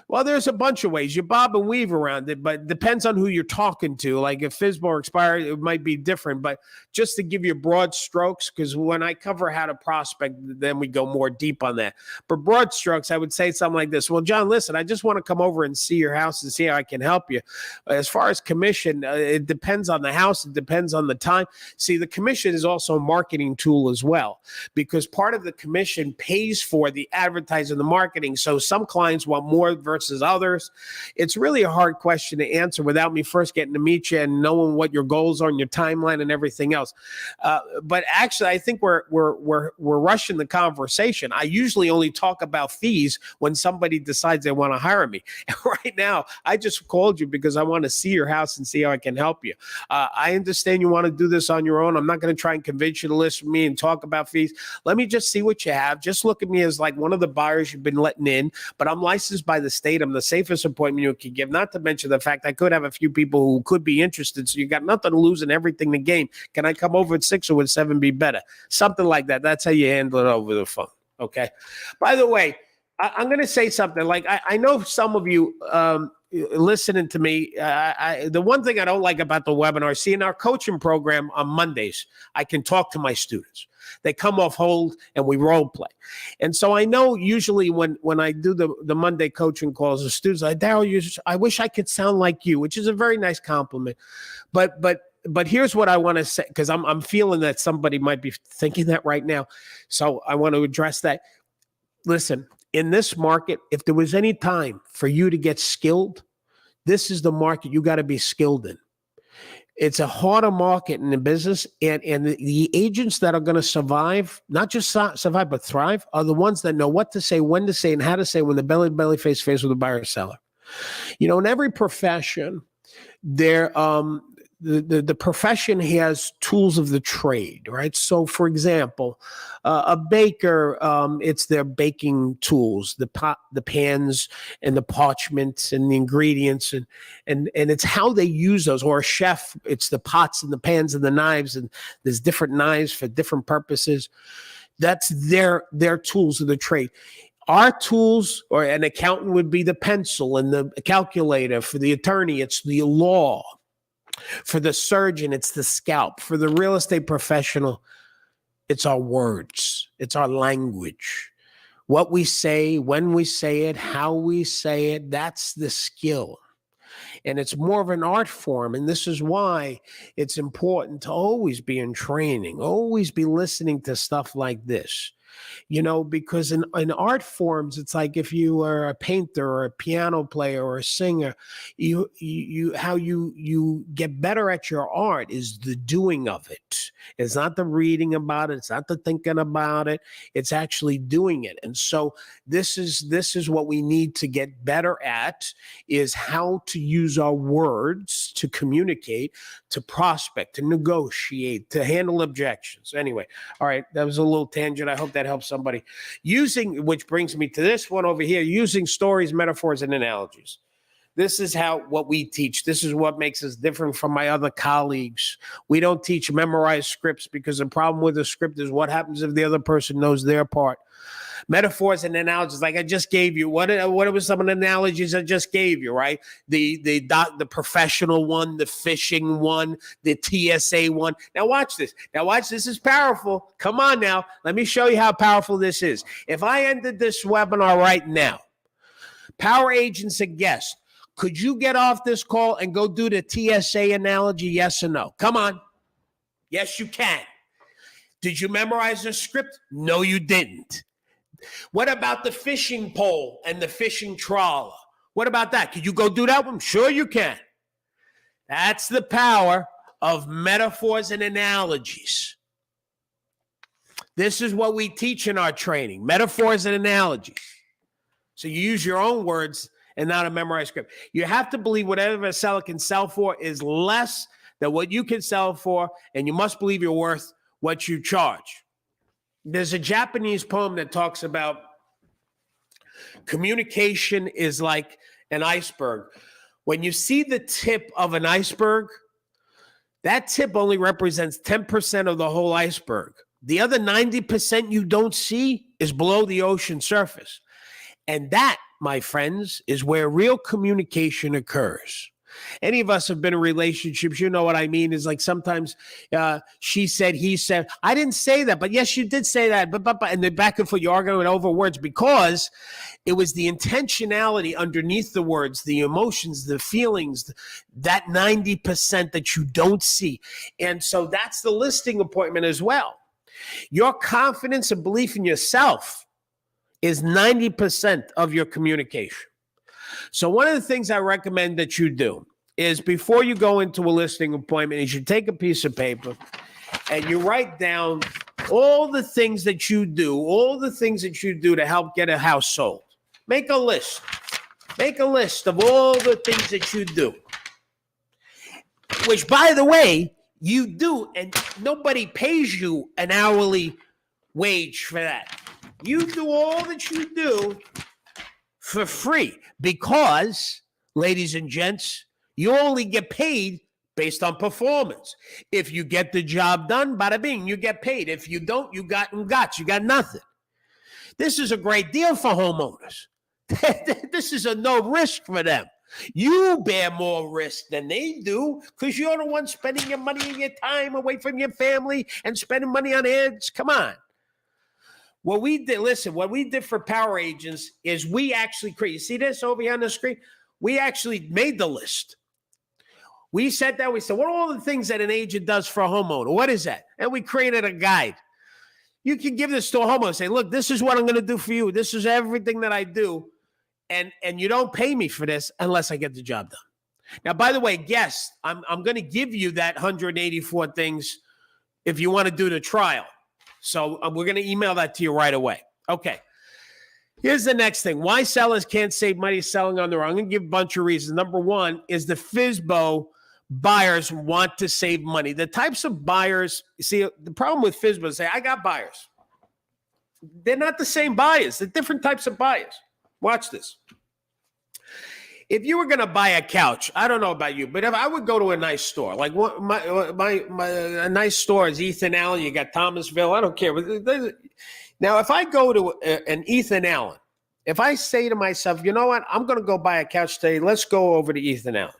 Well, there's a bunch of ways. You bob and weave around it, but it depends on who you're talking to. Like if FSBO or expired, it might be different. But just to give you broad strokes, because when I cover how to prospect, then we go more deep on that. But broad strokes, I would say something like this. Well, John, listen, I just want to come over and see your house and see how I can help you. As far as commission, it depends on the house. It depends on the time. See, the commission is also a marketing tool as well, because part of the commission pays for the advertising, the marketing. So some clients want more versus others. It's really a hard question to answer without me first getting to meet you and knowing what your goals are and your timeline and everything else. But actually, I think we're rushing the conversation. I usually only talk about fees when somebody decides they want to hire me. And right now, I just called you because I want to see your house and see how I can help you. I understand you want to do this on your own. I'm not going to try and convince you to list with me and talk about fees. Let me just see what you have. Just look at me as like one of the buyers you've been letting in, but I'm licensed by the state. I'm the safest appointment you can give, not to mention the fact I could have a few people who could be interested. So you got nothing to lose and everything to gain. Can I come over at 6 or would 7 be better? Something like that. That's how you handle it over the phone. Okay. By the way, I'm going to say something. Like I know some of you listening to me, the one thing I don't like about the webinar, see, in our coaching program on Mondays, I can talk to my students. They come off hold and we role play. And so I know usually when I do the Monday coaching calls, the students are like, Daryl, I wish I could sound like you, which is a very nice compliment. But here's what I want to say, because I'm feeling that somebody might be thinking that right now. So I want to address that. Listen, in this market, if there was any time for you to get skilled, this is the market you got to be skilled in. It's a harder market in the business, and the agents that are going to survive, not just survive, but thrive, are the ones that know what to say, when to say, and how to say when the belly face with a buyer or seller. You know, in every profession, there the profession has tools of the trade, right? So, for example, a baker, it's their baking tools, the pot, the pans, and the parchments, and the ingredients, and it's how they use those. Or a chef, it's the pots and the pans and the knives, and there's different knives for different purposes. That's their tools of the trade. Our tools, or an accountant would be the pencil and the calculator. For the attorney, it's the law. For the surgeon, it's the scalp. For the real estate professional, it's our words. It's our language. What we say, when we say it, how we say it, that's the skill. And it's more of an art form. And this is why it's important to always be in training, always be listening to stuff like this. Because in art forms, it's like if you are a painter or a piano player or a singer, you how you get better at your art is the doing of it. It's not the reading about it. It's not the thinking about it. It's actually doing it. And so this is what we need to get better at, is how to use our words to communicate, to prospect, to negotiate, to handle objections. Anyway, all right, that was a little tangent. I hope that helps somebody. Which brings me to this one over here, using stories, metaphors, and analogies. This is what we teach. This is what makes us different from my other colleagues. We don't teach memorized scripts, because the problem with a script is what happens if the other person knows their part. Metaphors and analogies, like I just gave you. What were some of the analogies I just gave you, right? The professional one, the fishing one, the TSA one. Now watch this. This is powerful. Come on now. Let me show you how powerful this is. If I ended this webinar right now, power agents and guests, could you get off this call and go do the TSA analogy? Yes or no? Come on. Yes, you can. Did you memorize the script? No, you didn't. What about the fishing pole and the fishing trawler? What about that? Could you go do that one? Sure you can. That's the power of metaphors and analogies. This is what we teach in our training, metaphors and analogies. So you use your own words and not a memorized script. You have to believe whatever a seller can sell for is less than what you can sell for, and you must believe you're worth what you charge. There's a Japanese poem that talks about communication is like an iceberg. When you see the tip of an iceberg, that tip only represents 10% of the whole iceberg. The other 90% you don't see is below the ocean surface. And that, my friends, is where real communication occurs. Any of us have been in relationships, you know what I mean, is like sometimes she said, he said, I didn't say that, but yes, you did say that, but, and then back and forth, you're arguing over words, because it was the intentionality underneath the words, the emotions, the feelings, that 90% that you don't see. And so that's the listing appointment as well. Your confidence and belief in yourself is 90% of your communication. So one of the things I recommend that you do is, before you go into a listing appointment, is you take a piece of paper and you write down all the things that you do, to help get a house sold. Make a list. Make a list of all the things that you do, which, by the way, you do, and nobody pays you an hourly wage for that. You do all that you do for free, because, ladies and gents, you only get paid based on performance. If you get the job done, bada bing, you get paid. If you don't, you got nothing. This is a great deal for homeowners. This is a no risk for them. You bear more risk than they do, because you're the one spending your money and your time away from your family and spending money on ads. Come on. What we did for power agents is we actually create, you see this over here on the screen? We actually made the list. We sat down, we said, what are all the things that an agent does for a homeowner? What is that? And we created a guide. You can give this to a homeowner and say, look, this is what I'm going to do for you. This is everything that I do. And you don't pay me for this unless I get the job done. Now, by the way, guests, I'm going to give you that 184 things if you want to do the trial. So we're going to email that to you right away. Okay. Here's the next thing. Why sellers can't save money selling on their own. I'm going to give a bunch of reasons. Number one is the FSBO buyers want to save money. The types of buyers, see, the problem with FSBO is say, I got buyers. They're not the same buyers. They're different types of buyers. Watch this. If you were going to buy a couch, I don't know about you, but if I would go to a nice store, like a nice store is Ethan Allen, you got Thomasville, I don't care. Now, if I go to an Ethan Allen, if I say to myself, you know what, I'm going to go buy a couch today, let's go over to Ethan Allen.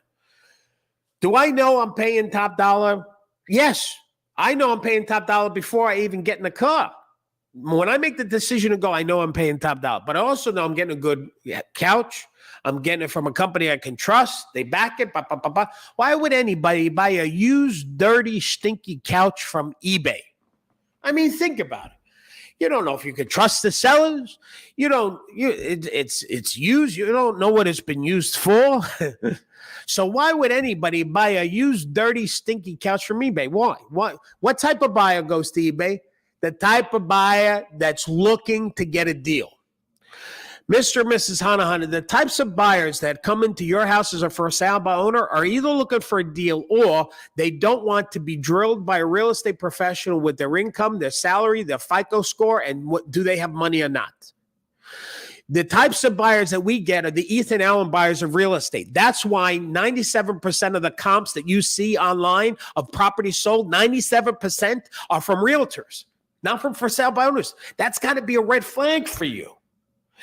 Do I know I'm paying top dollar? Yes, I know I'm paying top dollar before I even get in the car. When I make the decision to go, I know I'm paying top dollar, but I also know I'm getting a good couch. I'm getting it from a company I can trust. They back it. Why would anybody buy a used, dirty, stinky couch from eBay? I mean, think about it. You don't know if you can trust the sellers. It's used. You don't know what it's been used for. So why would anybody buy a used, dirty, stinky couch from eBay? Why? What type of buyer goes to eBay? The type of buyer that's looking to get a deal. Mr. and Mrs. Hana, the types of buyers that come into your house as a for sale by owner are either looking for a deal or they don't want to be drilled by a real estate professional with their income, their salary, their FICO score, and do they have money or not. The types of buyers that we get are the Ethan Allen buyers of real estate. That's why 97% of the comps that you see online of properties sold, 97% are from realtors, not from for sale by owners. That's got to be a red flag for you.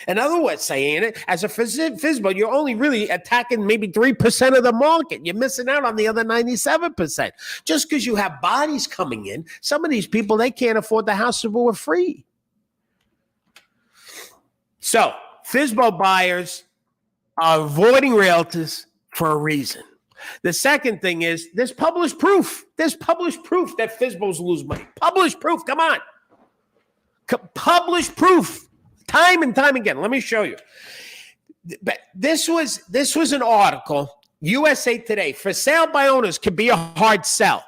In other words, saying it, as a FSBO, you're only really attacking maybe 3% of the market. You're missing out on the other 97%. Just because you have bodies coming in, some of these people, they can't afford the house for free. So, FSBO buyers are avoiding realtors for a reason. The second thing is there's published proof. There's published proof that FSBOs lose money. Published proof. Come on. Published proof. Time and time again. Let me show you. But this was an article, USA Today. For sale by owners can be a hard sell.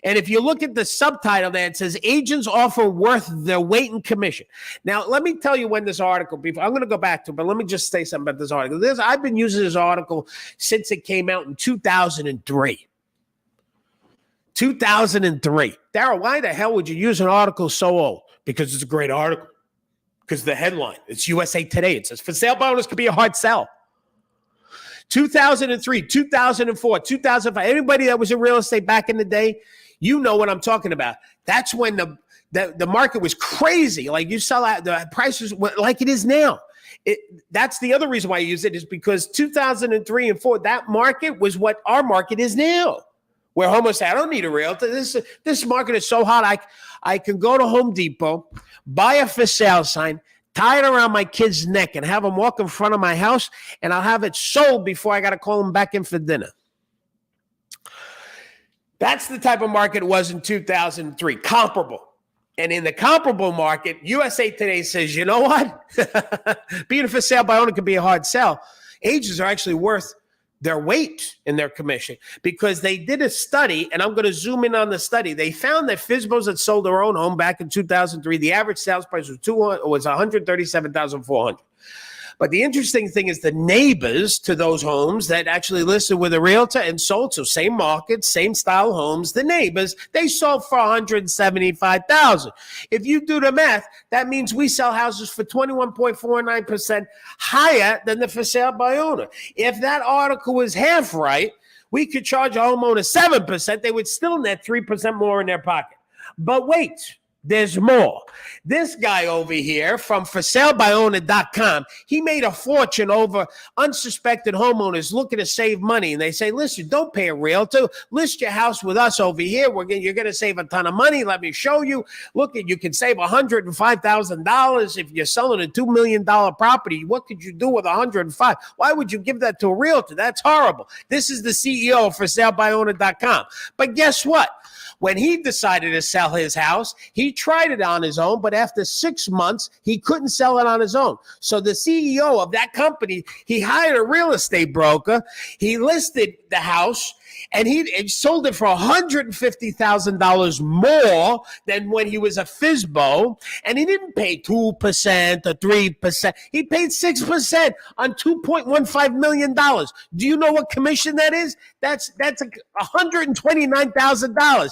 And if you look at the subtitle there, it says agents offer worth their weight in commission. Now, let me tell you when this article, I'm going to go back to it, but let me just say something about this article. I've been using this article since it came out in 2003. 2003. Daryl, why the hell would you use an article so old? Because it's a great article. Because the headline, it's USA Today. It says, for sale by owners can be a hard sell. 2003, 2004, 2005. Anybody that was in real estate back in the day, you know what I'm talking about. That's when the market was crazy. Like you sell out, the prices were like it is now. That's the other reason why I use it is because 2003 and 4, that market was what our market is now. Where homeowners say, I don't need a realtor. This market is so hot. I can go to Home Depot, buy a for sale sign, tie it around my kid's neck, and have them walk in front of my house, and I'll have it sold before I got to call them back in for dinner. That's the type of market it was in 2003, comparable. And in the comparable market, USA Today says, you know what? Being a for sale by owner can be a hard sell. Agents are actually worth their weight in their commission because they did a study, and I'm going to zoom in on the study. They found that FSBOs that sold their own home back in 2003, the average sales price was $137,400. But the interesting thing is the neighbors to those homes that actually listed with a realtor and sold, so same market, same style homes, the neighbors, they sold for $175,000. If you do the math, that means we sell houses for 21.49% higher than the for sale by owner. If that article was half right, we could charge a homeowner 7%. They would still net 3% more in their pocket. But wait. There's more. This guy over here from forsalebyowner.com, he made a fortune over unsuspected homeowners looking to save money. And they say, listen, don't pay a realtor. List your house with us over here. You're going to save a ton of money. Let me show you. Look, you can save $105,000 if you're selling a $2 million property. What could you do with $105,000? Why would you give that to a realtor? That's horrible. This is the CEO of forsalebyowner.com. But guess what? When he decided to sell his house, he tried it on his own, but after 6 months, he couldn't sell it on his own. So the CEO of that company, he hired a real estate broker. He listed the house, and he sold it for $150,000 more than when he was a FSBO, and he didn't pay 2% or 3%. He paid 6% on $2.15 million. Do you know what commission that is? That's $129,000.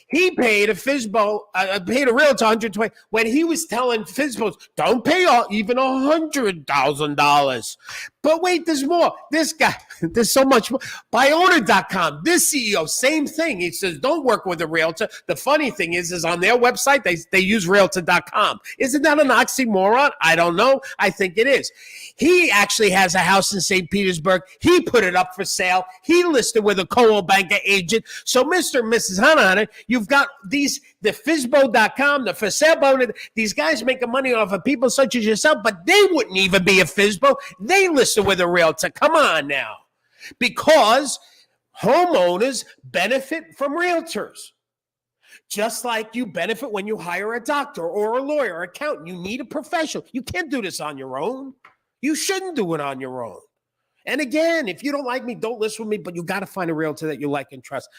He paid a FSBO, paid a realtor $120,000 when he was telling FSBOs, don't pay even $100,000. But wait, there's more. This guy, there's so much more. Buyowner.com, this CEO, same thing. He says, don't work with a realtor. The funny thing is on their website, they use realtor.com. Isn't that an oxymoron? I don't know. I think it is. He actually has a house in St. Petersburg. He put it up for sale. He listed with a Coldwell Banker agent. So Mr. and Mrs. Hunter, you've got the FSBO.com, the for sale bonus. These guys making money off of people such as yourself, but they wouldn't even be a FSBO. They listed with a realtor. Come on now. Because homeowners benefit from realtors. Just like you benefit when you hire a doctor or a lawyer or accountant. You need a professional. You can't do this on your own. You shouldn't do it on your own. And again, if you don't like me, don't listen with me, but you got to find a realtor that you like and trust.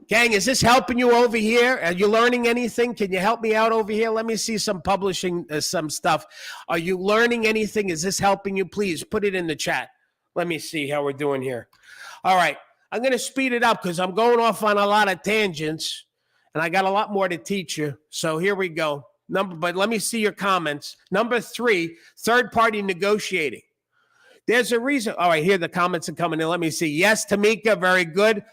Gang, is this helping you over here? Are you learning anything? Can you help me out over here? Let me see some publishing, some stuff. Are you learning anything? Is this helping you? Please put it in the chat. Let me see how we're doing here. All right. I'm going to speed it up because I'm going off on a lot of tangents, and I got a lot more to teach you. So here we go. But let me see your comments. Number 3, third-party negotiating. There's a reason. All right, here the comments are coming in. Let me see. Yes, Tamika, very good.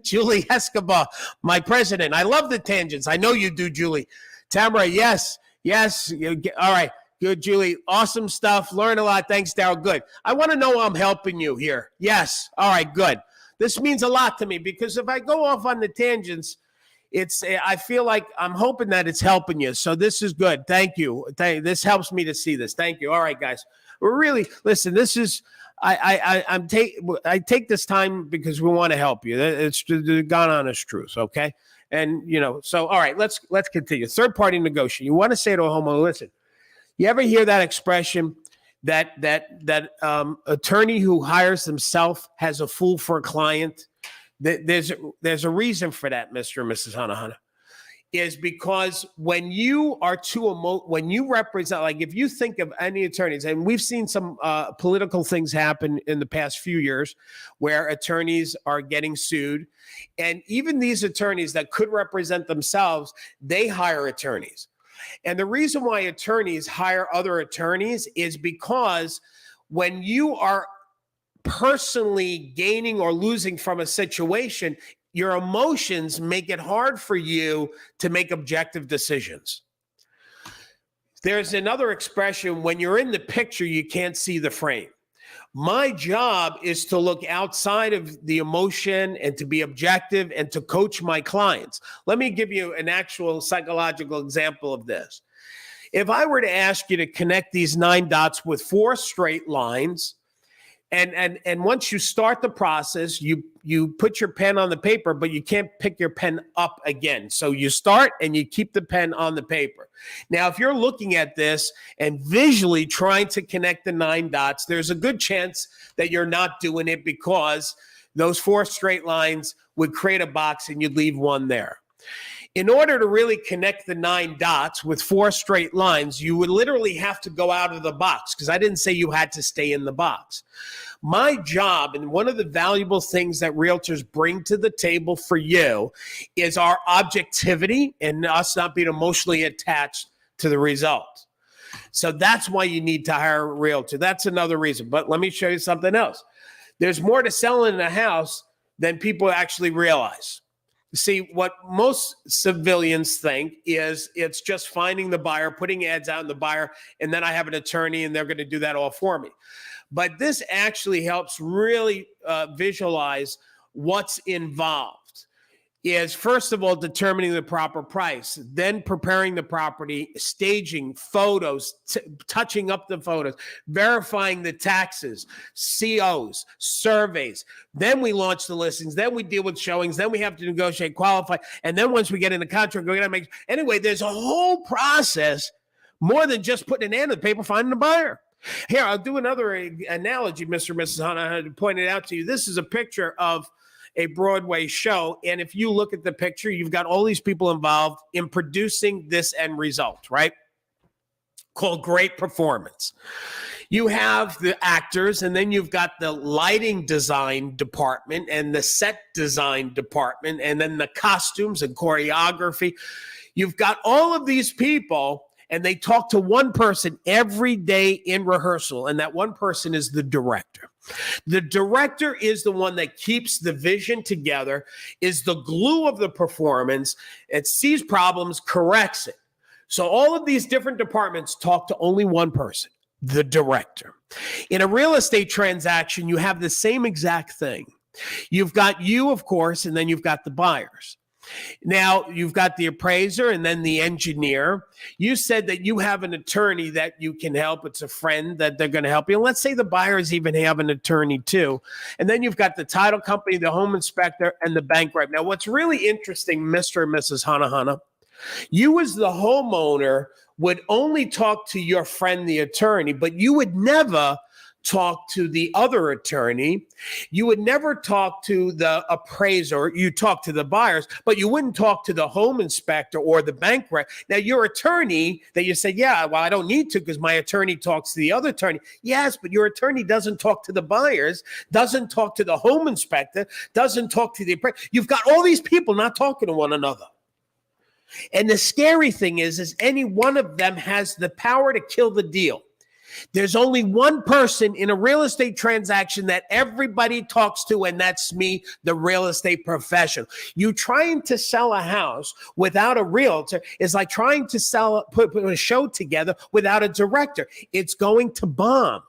Julie Escobar, my president. I love the tangents. I know you do, Julie. Tamara, yes. All right, good, Julie. Awesome stuff. Learn a lot. Thanks, Daryl. Good. I want to know I'm helping you here. Yes. All right, good. This means a lot to me because if I go off on the tangents, I feel like I'm hoping that it's helping you. So this is good. Thank you. This helps me to see this. Thank you. All right, guys. Really, listen, this is, I take this time because we want to help you. It's the God honest truth. Okay. And so, all right, let's continue. Third party negotiation. You want to say to a homeowner, listen, you ever hear that expression that attorney who hires himself has a fool for a client? There's a reason for that, Mr. and Mrs. Hunter. Is because when you are when you represent, like if you think of any attorneys, and we've seen some political things happen in the past few years where attorneys are getting sued, and even these attorneys that could represent themselves, they hire attorneys. And the reason why attorneys hire other attorneys is because when you are personally gaining or losing from a situation, your emotions make it hard for you to make objective decisions. There's another expression, when you're in the picture, you can't see the frame. My job is to look outside of the emotion and to be objective and to coach my clients. Let me give you an actual psychological example of this. If I were to ask you to connect these 9 dots with 4 straight lines, and once you start the process, you put your pen on the paper, but you can't pick your pen up again. So you start and you keep the pen on the paper. Now, if you're looking at this and visually trying to connect the 9 dots, there's a good chance that you're not doing it because those 4 straight lines would create a box and you'd leave 1 there. In order to really connect the 9 dots with 4 straight lines, you would literally have to go out of the box, because I didn't say you had to stay in the box. My job, and one of the valuable things that realtors bring to the table for you, is our objectivity and us not being emotionally attached to the result. So that's why you need to hire a realtor. That's another reason. But let me show you something else. There's more to selling a house than people actually realize. See, what most civilians think is it's just finding the buyer, putting ads out in the buyer, and then I have an attorney and they're going to do that all for me. But this actually helps really visualize what's involved. Is first of all determining the proper price, then preparing the property, staging photos, touching up the photos, verifying the taxes, COs, surveys. Then we launch the listings. Then we deal with showings. Then we have to negotiate, qualify. And then once we get in the contract, we're going to make. Anyway, there's a whole process more than just putting an ad in the paper, finding a buyer. Here, I'll do another analogy, Mr. and Mrs. Hunt. I had pointed out to you. This is a picture of a Broadway show. And if you look at the picture, you've got all these people involved in producing this end result, right? Called great performance. You have the actors, and then you've got the lighting design department and the set design department, and then the costumes and choreography. You've got all of these people, and they talk to one person every day in rehearsal, and that one person is the director. The director is the one that keeps the vision together, is the glue of the performance. It sees problems, corrects it. So all of these different departments talk to only one person, the director. In a real estate transaction, you have the same exact thing. You've got you, of course, and then you've got the buyers. Now, you've got the appraiser and then the engineer. You said that you have an attorney that you can help. It's a friend that they're going to help you. And let's say the buyers even have an attorney too. And then you've got the title company, the home inspector, and the bank rep. Now, what's really interesting, Mr. and Mrs. Hanahana, you as the homeowner would only talk to your friend, the attorney, but you would never talk to the other attorney. You would never talk to the appraiser. You talk to the buyers, but you wouldn't talk to the home inspector or the bank rep. Now, your attorney that you say, yeah, well, I don't need to because my attorney talks to the other attorney. Yes, but your attorney doesn't talk to the buyers, doesn't talk to the home inspector, doesn't talk to the appraiser. You've got all these people not talking to one another. And the scary thing is any one of them has the power to kill the deal. There's only one person in a real estate transaction that everybody talks to, and that's me, the real estate professional. You trying to sell a house without a realtor is like trying to put a show together without a director. It's going to bomb.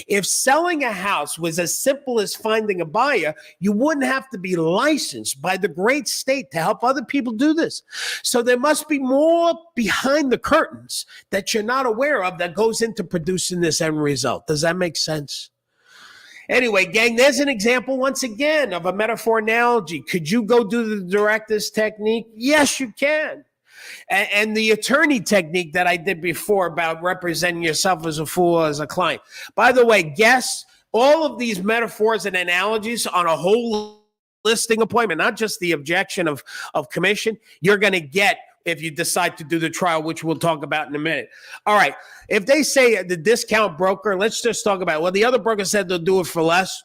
If selling a house was as simple as finding a buyer, you wouldn't have to be licensed by the great state to help other people do this. So there must be more behind the curtains that you're not aware of that goes into producing this end result. Does that make sense? Anyway, gang, there's an example once again of a metaphor analogy. Could you go do the director's technique? Yes, you can. And the attorney technique that I did before about representing yourself as a fool as a client. By the way, guess all of these metaphors and analogies on a whole listing appointment, not just the objection of commission, you're going to get if you decide to do the trial, which we'll talk about in a minute. All right. If they say the discount broker, let's just talk about it. Well, the other broker said they'll do it for less.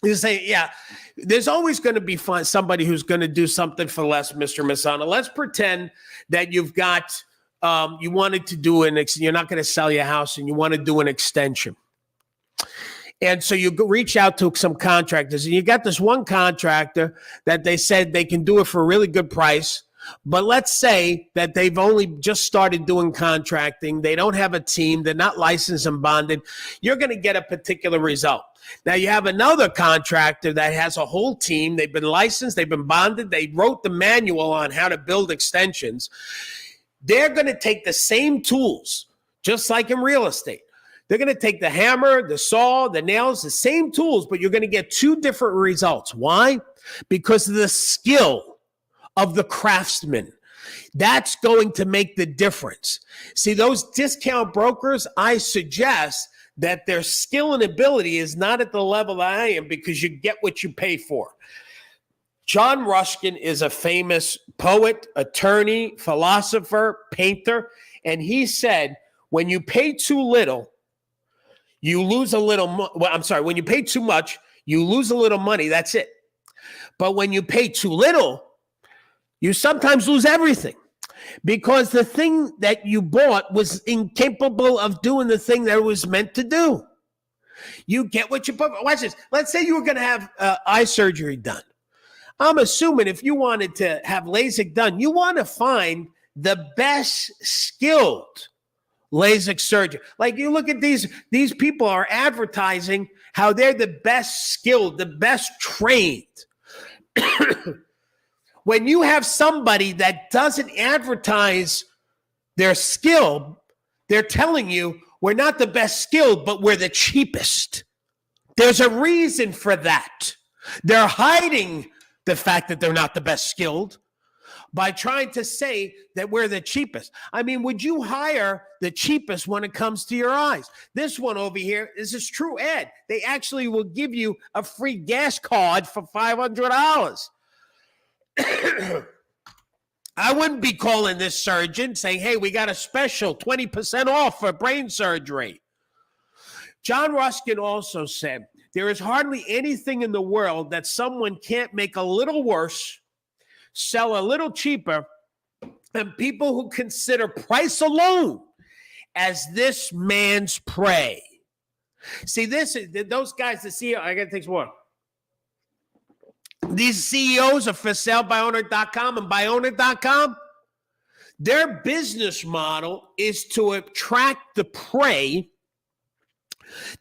You say, yeah, there's always going to be somebody who's going to do something for less, Mr. Masana. Let's pretend that you've got, you wanted to do you're not going to sell your house and you want to do an extension. And so you reach out to some contractors and you got this one contractor that they said they can do it for a really good price. But let's say that they've only just started doing contracting. They don't have a team. They're not licensed and bonded. You're going to get a particular result. Now, you have another contractor that has a whole team. They've been licensed. They've been bonded. They wrote the manual on how to build extensions. They're going to take the same tools, just like in real estate. They're going to take the hammer, the saw, the nails, the same tools, but you're going to get two different results. Why? Because of the skill of the craftsman. That's going to make the difference. See, those discount brokers, I suggest that their skill and ability is not at the level I am because you get what you pay for. John Ruskin is a famous poet, attorney, philosopher, painter, and he said, when you pay too little, you lose a little. When you pay too much, you lose a little money. That's it. But when you pay too little, you sometimes lose everything because the thing that you bought was incapable of doing the thing that it was meant to do. You get what you put. Watch this. Let's say you were going to have eye surgery done. I'm assuming if you wanted to have LASIK done, you want to find the best skilled LASIK surgeon. Like you look at these people are advertising how they're the best skilled, the best trained. When you have somebody that doesn't advertise their skill, they're telling you we're not the best skilled, but we're the cheapest. There's a reason for that. They're hiding the fact that they're not the best skilled, by trying to say that we're the cheapest. I mean, would you hire the cheapest when it comes to your eyes? This one over here, this is True Ed. They actually will give you a free gas card for $500. I wouldn't be calling this surgeon saying, hey, we got a special 20% off for brain surgery. John Ruskin also said, there is hardly anything in the world that someone can't make a little worse, sell a little cheaper, than people who consider price alone as this man's prey. See, those guys, the CEO, I got to take some more. These CEOs of for sale by owner.com and buyowner.com, their business model is to attract the prey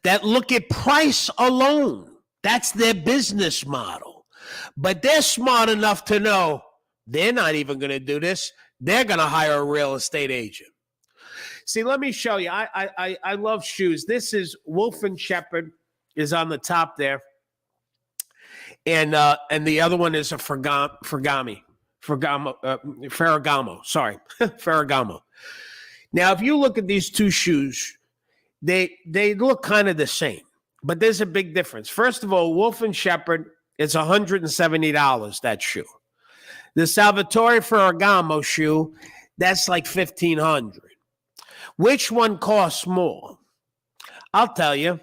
that look at price alone. That's their business model. But they're smart enough to know they're not even going to do this. They're going to hire a real estate agent. See, let me show you. I love shoes. This is Wolf and Shepherd is on the top there. And the other one is a Ferragamo. Sorry, Ferragamo. Now, if you look at these two shoes, they look kind of the same, but there's a big difference. First of all, Wolf and Shepherd, it's $170, that shoe. The Salvatore Ferragamo shoe, that's like $1,500. Which one costs more? I'll tell you,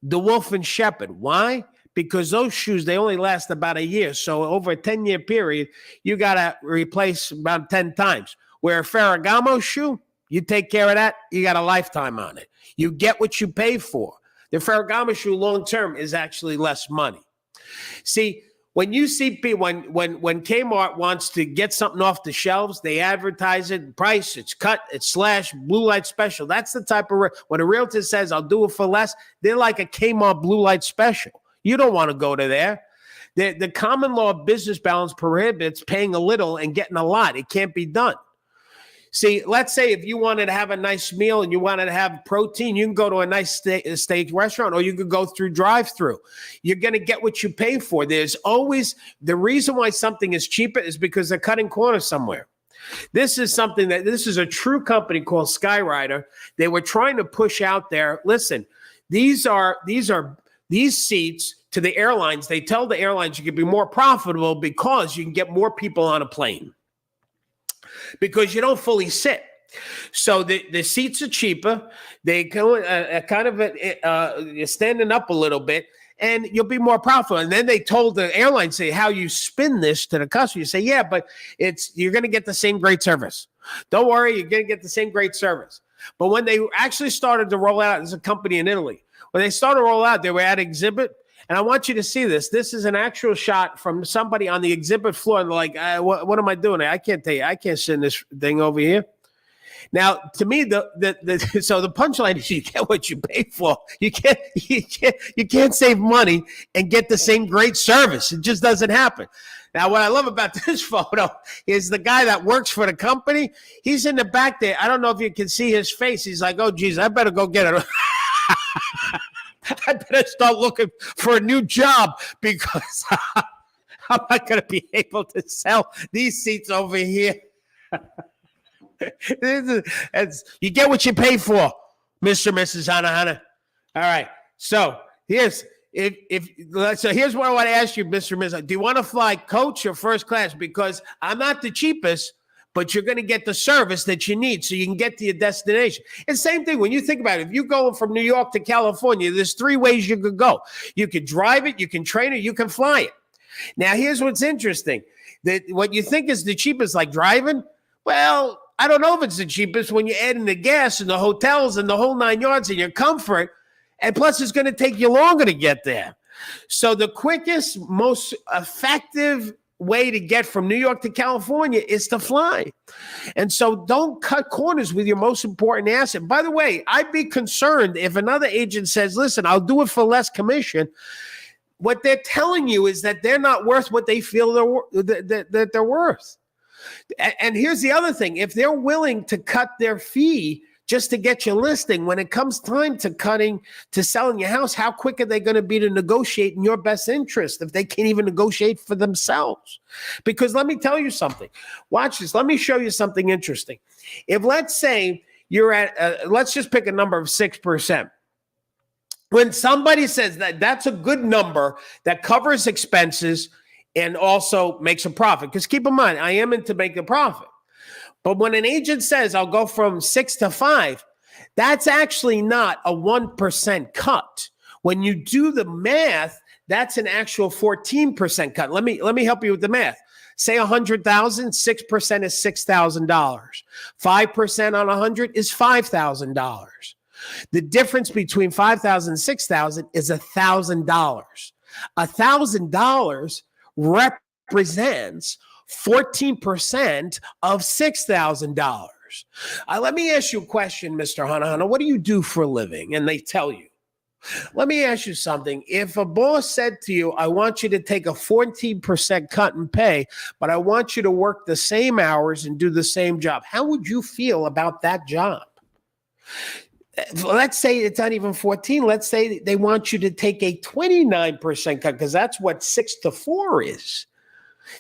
the Wolf and Shepherd. Why? Because those shoes, they only last about a year. So over a 10-year period, you got to replace about 10 times. Where a Ferragamo shoe, you take care of that, you got a lifetime on it. You get what you pay for. The Ferragamo shoe long-term is actually less money. See, when you see people, when Kmart wants to get something off the shelves, they advertise it, price, it's cut, it's slashed, blue light special. That's the type of, when a realtor says, I'll do it for less, they're like a Kmart blue light special. You don't want to go to there. The common law of business balance prohibits paying a little and getting a lot. It can't be done. See, let's say if you wanted to have a nice meal and you wanted to have protein, you can go to a nice steak restaurant, or you could go through drive-through. You're going to get what you pay for. There's always, the reason why something is cheaper is because they're cutting corners somewhere. This is a true company called Skyrider. They were trying to push out there. Listen, these seats to the airlines, they tell the airlines you can be more profitable because you can get more people on a plane because you don't fully sit. So the seats are cheaper. They go you're standing up a little bit and you'll be more profitable. And then they told the airline, say how you spin this to the customer. You say, yeah, but you're going to get the same great service. Don't worry, you're going to get the same great service. But when they actually started to roll out, there's a company in Italy. When they started to roll out, they were at exhibit. And I want you to see this. This is an actual shot from somebody on the exhibit floor. And they're like, what am I doing? I can't tell you. I can't sit in this thing over here. Now, to me, so the punchline is you get what you pay for. You can't save money and get the same great service. It just doesn't happen. Now, what I love about this photo is the guy that works for the company. He's in the back there. I don't know if you can see his face. He's like, oh, geez, I better go get it. I better start looking for a new job because I'm not going to be able to sell these seats over here. You get what you pay for, Mr. and Mrs. Hanahana. All right. So here's what I want to ask you, Mr. and Mrs. Do you want to fly coach or first class? Because I'm not the cheapest, but you're going to get the service that you need so you can get to your destination. And same thing, when you think about it, if you're going from New York to California, there's 3 ways you could go. You could drive it, you can train it, you can fly it. Now, here's what's interesting. What you think is the cheapest, like driving, well, I don't know if it's the cheapest when you add in the gas and the hotels and the whole 9 yards and your comfort. And plus, it's going to take you longer to get there. So the quickest, most effective way to get from New York to California is to fly. And so don't cut corners with your most important asset. By the way, I'd be concerned if another agent says, listen, I'll do it for less commission. What they're telling you is that they're not worth what they feel they're worth. And here's the other thing. If they're willing to cut their fee just to get your listing. When it comes time to selling your house, how quick are they going to be to negotiate in your best interest if they can't even negotiate for themselves? Because let me tell you something. Watch this. Let me show you something interesting. If let's say you're at, let's just pick a number of 6%. When somebody says that that's a good number that covers expenses and also makes a profit, because keep in mind, I am into making a profit. But when an agent says I'll go from 6 to 5, that's actually not a 1% cut. When you do the math, that's an actual 14% cut. Let me help you with the math. Say 100,000, 6% is $6,000. 5% on 100 is $5,000. The difference between 5,000 and 6,000 is $1,000. $1,000 represents 14% of $6,000. Let me ask you a question, Mr. Hanahana. What do you do for a living? And they tell you. Let me ask you something. If a boss said to you, I want you to take a 14% cut in pay, but I want you to work the same hours and do the same job, how would you feel about that job? Let's say it's not even 14. Let's say they want you to take a 29% cut, because that's what 6 to 4 is.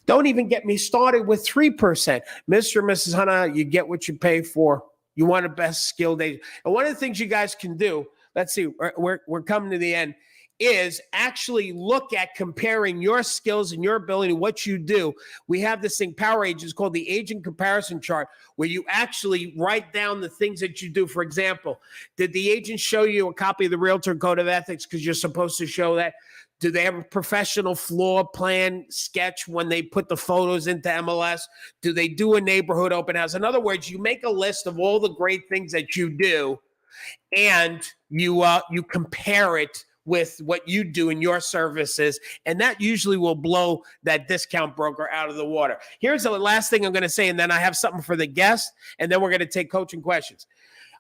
Don't even get me started with 3%. Mr. and Mrs. Hana, you get what you pay for. You want a best skilled agent. And one of the things you guys can do, let's see, we're coming to the end, is actually look at comparing your skills and your ability, what you do. We have this thing, Power Agents, called the Agent Comparison Chart, where you actually write down the things that you do. For example, did the agent show you a copy of the Realtor Code of Ethics because you're supposed to show that? Do they have a professional floor plan sketch when they put the photos into MLS? Do they do a neighborhood open house? In other words, you make a list of all the great things that you do, and you compare it with what you do in your services, and that usually will blow that discount broker out of the water. Here's the last thing I'm going to say, and then I have something for the guests, and then we're going to take coaching questions.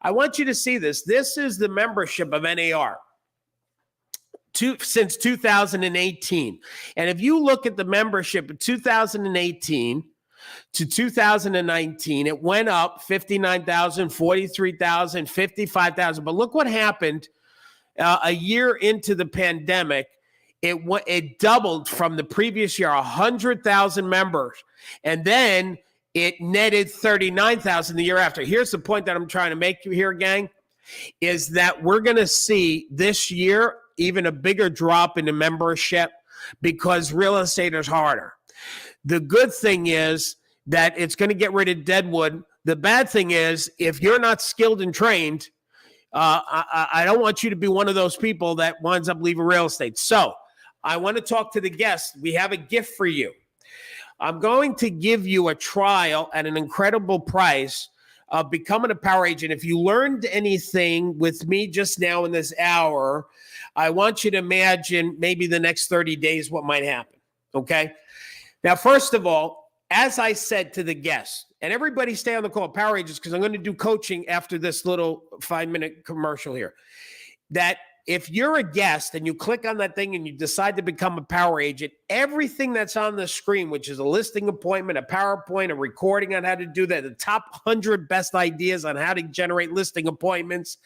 I want you to see this. This is the membership of NAR. Since 2018. And if you look at the membership in 2018 to 2019, it went up 59,000, 43,000, 55,000. But look what happened a year into the pandemic. It doubled from the previous year, 100,000 members. And then it netted 39,000 the year after. Here's the point that I'm trying to make you here, gang, is that we're going to see this year even a bigger drop in the membership because real estate is harder. The good thing is that it's going to get rid of Deadwood. The bad thing is if you're not skilled and trained, I don't want you to be one of those people that winds up leaving real estate. So I want to talk to the guests. We have a gift for you. I'm going to give you a trial at an incredible price of becoming a Power Agent. If you learned anything with me just now in this hour, I want you to imagine maybe the next 30 days what might happen, okay? Now, first of all, as I said to the guests, and everybody stay on the call, Power Agents, because I'm going to do coaching after this little 5-minute commercial here, that if you're a guest and you click on that thing and you decide to become a Power Agent, everything that's on the screen, which is a listing appointment, a PowerPoint, a recording on how to do that, the top 100 best ideas on how to generate listing appointments,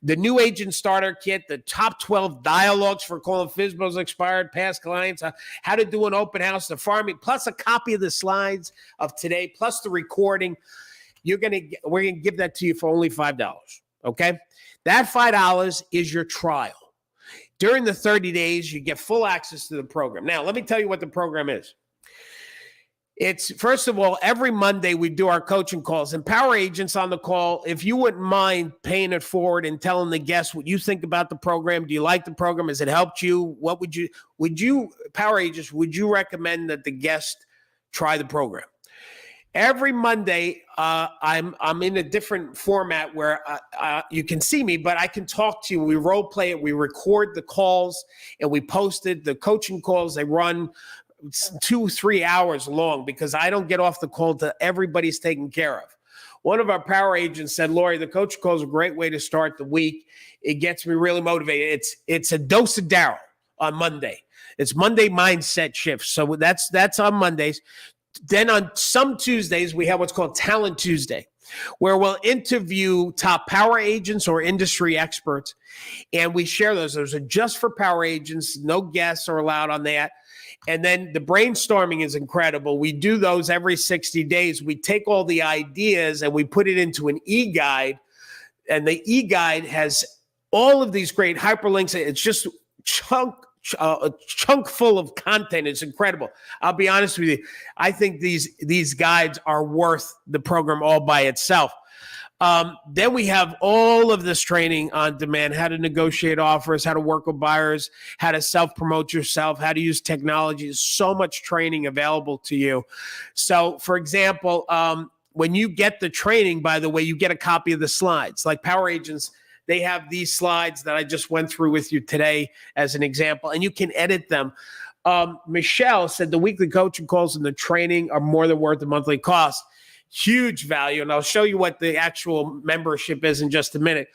the new agent starter kit, the top 12 dialogues for calling FSBOs expired past clients, how to do an open house, the farming, plus a copy of the slides of today, plus the recording. We're going to give that to you for only $5, okay? That $5 is your trial. During the 30 days, you get full access to the program. Now, let me tell you what the program is. It's, first of all, every Monday we do our coaching calls, and Power Agents on the call, if you wouldn't mind paying it forward and telling the guests what you think about the program. Do you like the program? Has it helped you? What would you, Power Agents, would you recommend that the guest try the program? Every Monday, I'm in a different format where you can see me, but I can talk to you. We role play it. We record the calls and we post it. The coaching calls, they run 2-3 hours long because I don't get off the call till everybody's taken care of. One of our Power Agents said, Lori, the coaching call is a great way to start the week. It gets me really motivated. It's a dose of Daryl on Monday. It's Monday mindset shift. So that's on Mondays. Then on some Tuesdays, we have what's called Talent Tuesday. where we'll interview top power agents or industry experts, and we share those. Those are just for power agents. No guests are allowed on that. And then the brainstorming is incredible. We do those every 60 days. We take all the ideas and we put it into an e-guide, and the e-guide has all of these great hyperlinks. It's just a chunk full of content. It's incredible. I'll be honest with you. I think these guides are worth the program all by itself. Then we have all of this training on demand, how to negotiate offers, how to work with buyers, how to self-promote yourself, how to use technology. There's so much training available to you. So, for example, when you get the training, by the way, you get a copy of the slides. Like Power Agents, they have these slides that I just went through with you today as an example, and you can edit them. Michelle said the weekly coaching calls and the training are more than worth the monthly cost. Huge value. And I'll show you what the actual membership is in just a minute.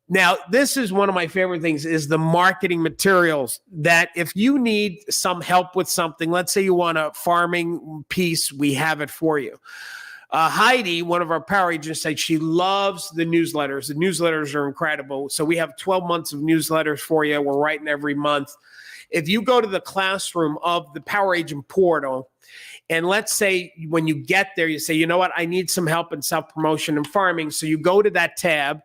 Now, this is one of my favorite things is the marketing materials, that if you need some help with something, let's say you want a farming piece, we have it for you. Heidi, one of our power agents, said she loves the newsletters. The newsletters are incredible. So we have 12 months of newsletters for you. We're writing every month. If you go to the classroom of the Power Agent portal, and let's say when you get there, you say, you know what, I need some help in self-promotion and farming. So you go to that tab,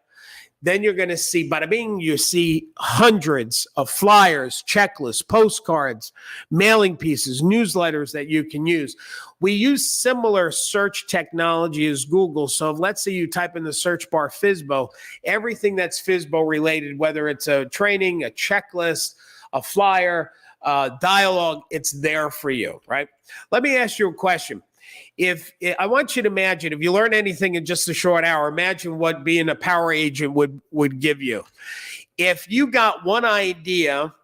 then you're going to see, bada bing, you see hundreds of flyers, checklists, postcards, mailing pieces, newsletters that you can use. We use similar search technology as Google. So if, let's say you type in the search bar FSBO, everything that's FSBO related, whether it's a training, a checklist, a flyer, dialogue, it's there for you, right? Let me ask you a question. If I want you to imagine, if you learn anything in just a short hour, imagine what being a power agent would give you. If you got one idea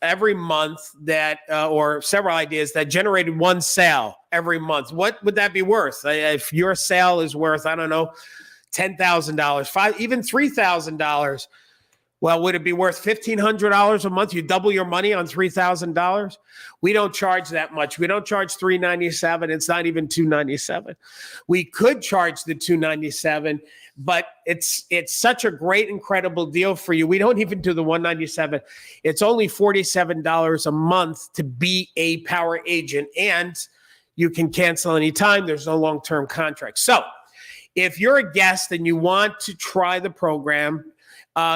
every month that, or several ideas that generated one sale every month, what would that be worth? If your sale is worth, I don't know, $10,000, even $3,000, well, would it be worth $1,500 a month? You double your money on $3,000? We don't charge that much. We don't charge $397. It's not even $297. We could charge the $297, but it's such a great, incredible deal for you. We don't even do the $197. It's only $47 a month to be a power agent, and you can cancel anytime. There's no long-term contract. So if you're a guest and you want to try the program,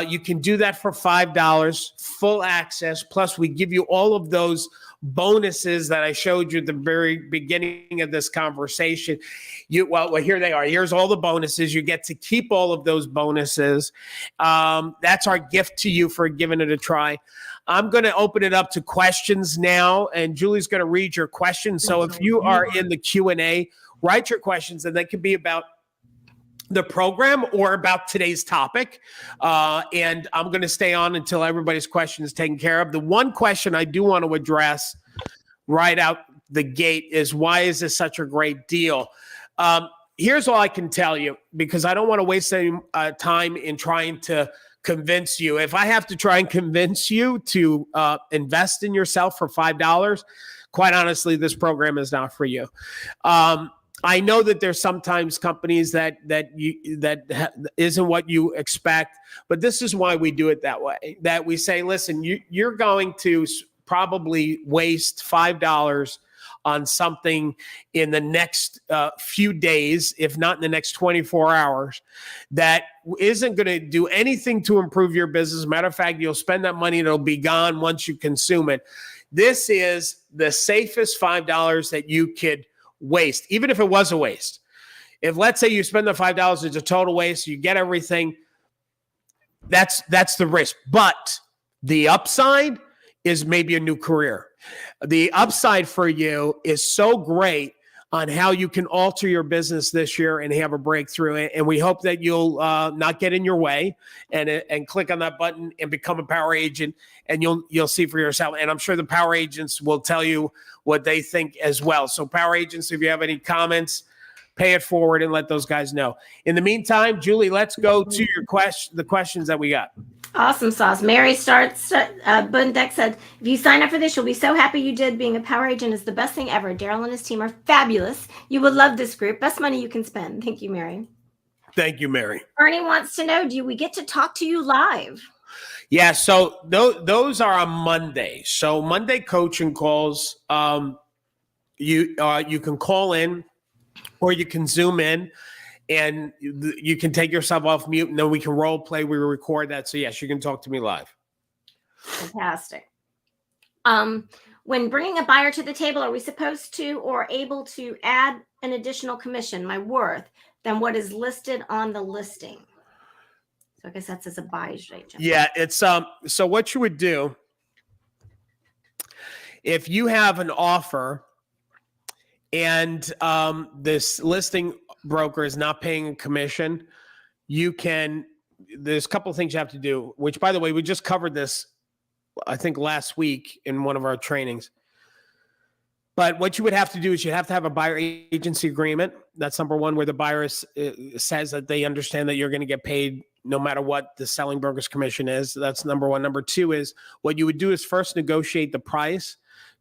you can do that for $5, full access. Plus, we give you all of those bonuses that I showed you at the very beginning of this conversation. Well, here they are. Here's all the bonuses. You get to keep all of those bonuses. That's our gift to you for giving it a try. I'm going to open it up to questions now, and Julie's going to read your questions. So if you are in the Q&A, write your questions, and that could be about the program or about today's topic. And I'm going to stay on until everybody's question is taken care of. The one question I do want to address right out the gate is, why is this such a great deal? Here's all I can tell you, because I don't want to waste any time in trying to convince you. If I have to try and convince you to invest in yourself for $5, quite honestly, this program is not for you. I know that there's sometimes companies that isn't what you expect, but this is why we do it that way. That we say, listen, you're going to probably waste $5 on something in the next few days, if not in the next 24 hours, that isn't going to do anything to improve your business. Matter of fact, you'll spend that money and it'll be gone once you consume it. This is the safest $5 that you could waste, even if it was a waste. If, let's say, you spend the $5, it's a total waste, you get everything, that's the risk. But the upside is maybe a new career. The upside for you is so great on how you can alter your business this year and have a breakthrough. And we hope that you'll not get in your way and click on that button and become a power agent, and you'll see for yourself. And I'm sure the power agents will tell you what they think as well. So power agents, if you have any comments, pay it forward and let those guys know. In the meantime, Julie, let's go to the questions that we got. Awesome sauce. Mary Bundeck said, if you sign up for this, you'll be so happy you did. Being a power agent is the best thing ever. Daryl and his team are fabulous. You would love this group. Best money you can spend. Thank you, Mary. Thank you, Mary. Ernie wants to know, do we get to talk to you live? Yeah, so those are on Monday. So Monday coaching calls, you can call in or you can Zoom in and you can take yourself off mute and then we can role play. We record that. So yes, you can talk to me live. Fantastic. When bringing a buyer to the table, are we supposed to or able to add an additional commission, my worth, than what is listed on the listing? So I guess that's as a buyer's agent. Yeah, it's so what you would do if you have an offer and this listing broker is not paying a commission, there's a couple of things you have to do, which by the way, we just covered this, I think last week in one of our trainings. But what you would have to do is you have to have a buyer agency agreement. That's number one, where the buyer says that they understand that you're going to get paid no matter what the selling broker's commission is. That's number one. Number two is what you would do is first negotiate the price.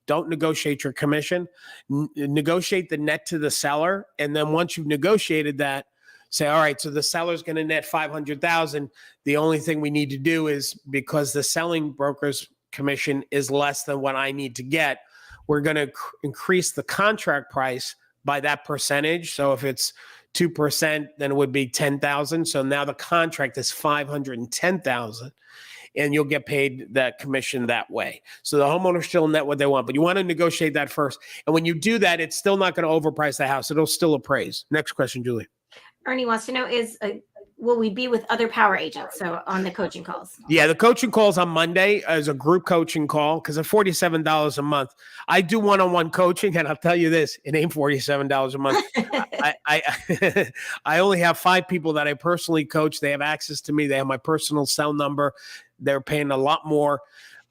Don't negotiate your commission. Negotiate the net to the seller. And then once you've negotiated that, say, all right, so the seller's going to net $500,000. The only thing we need to do is, because the selling broker's commission is less than what I need to get, we're going to increase the contract price by that percentage. So if it's 2%, then it would be 10,000. So now the contract is 510,000, and you'll get paid that commission that way. So the homeowner still net what they want, but you want to negotiate that first. And when you do that, it's still not going to overprice the house. It'll still appraise. Next question, Julie. Ernie wants to know, will we be with other power agents? So on the coaching calls. Yeah, the coaching calls on Monday as a group coaching call, because at $47 a month, I do one-on-one coaching, and I'll tell you this, it ain't $47 a month. I only have 5 people that I personally coach. They have access to me. They have my personal cell number. They're paying a lot more,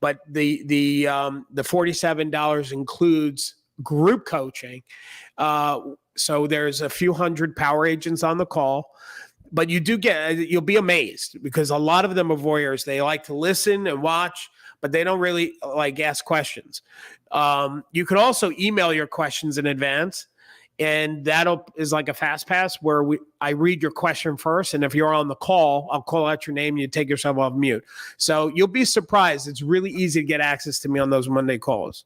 but the $47 includes group coaching. So there's a few hundred power agents on the call. But you'll be amazed, because a lot of them are voyeurs. They like to listen and watch, but they don't really like ask questions. You can also email your questions in advance, and is like a fast pass where I read your question first. And if you're on the call, I'll call out your name and you take yourself off mute. So you'll be surprised. It's really easy to get access to me on those Monday calls.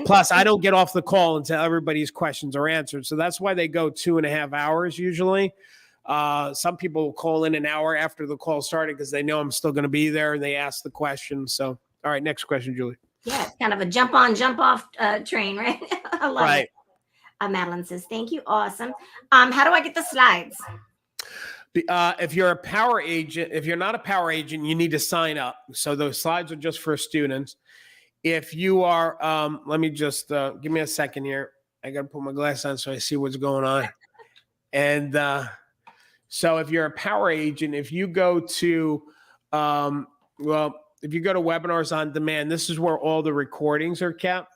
Plus, I don't get off the call until everybody's questions are answered. So that's why they go 2.5 hours usually. Some people will call in an hour after the call started because they know I'm still going to be there, and they ask the question. So, all right, next question, Julie. Yeah, it's kind of a jump on, jump off train, right? I love it. Madeline says, thank you. Awesome. How do I get the slides? If you're a power agent, if you're not a power agent, you need to sign up. So those slides are just for students. If you are, let me just, give me a second here. I got to put my glasses on so I see what's going on. And, so if you're a power agent, if you go to, if you go to Webinars on Demand, this is where all the recordings are kept.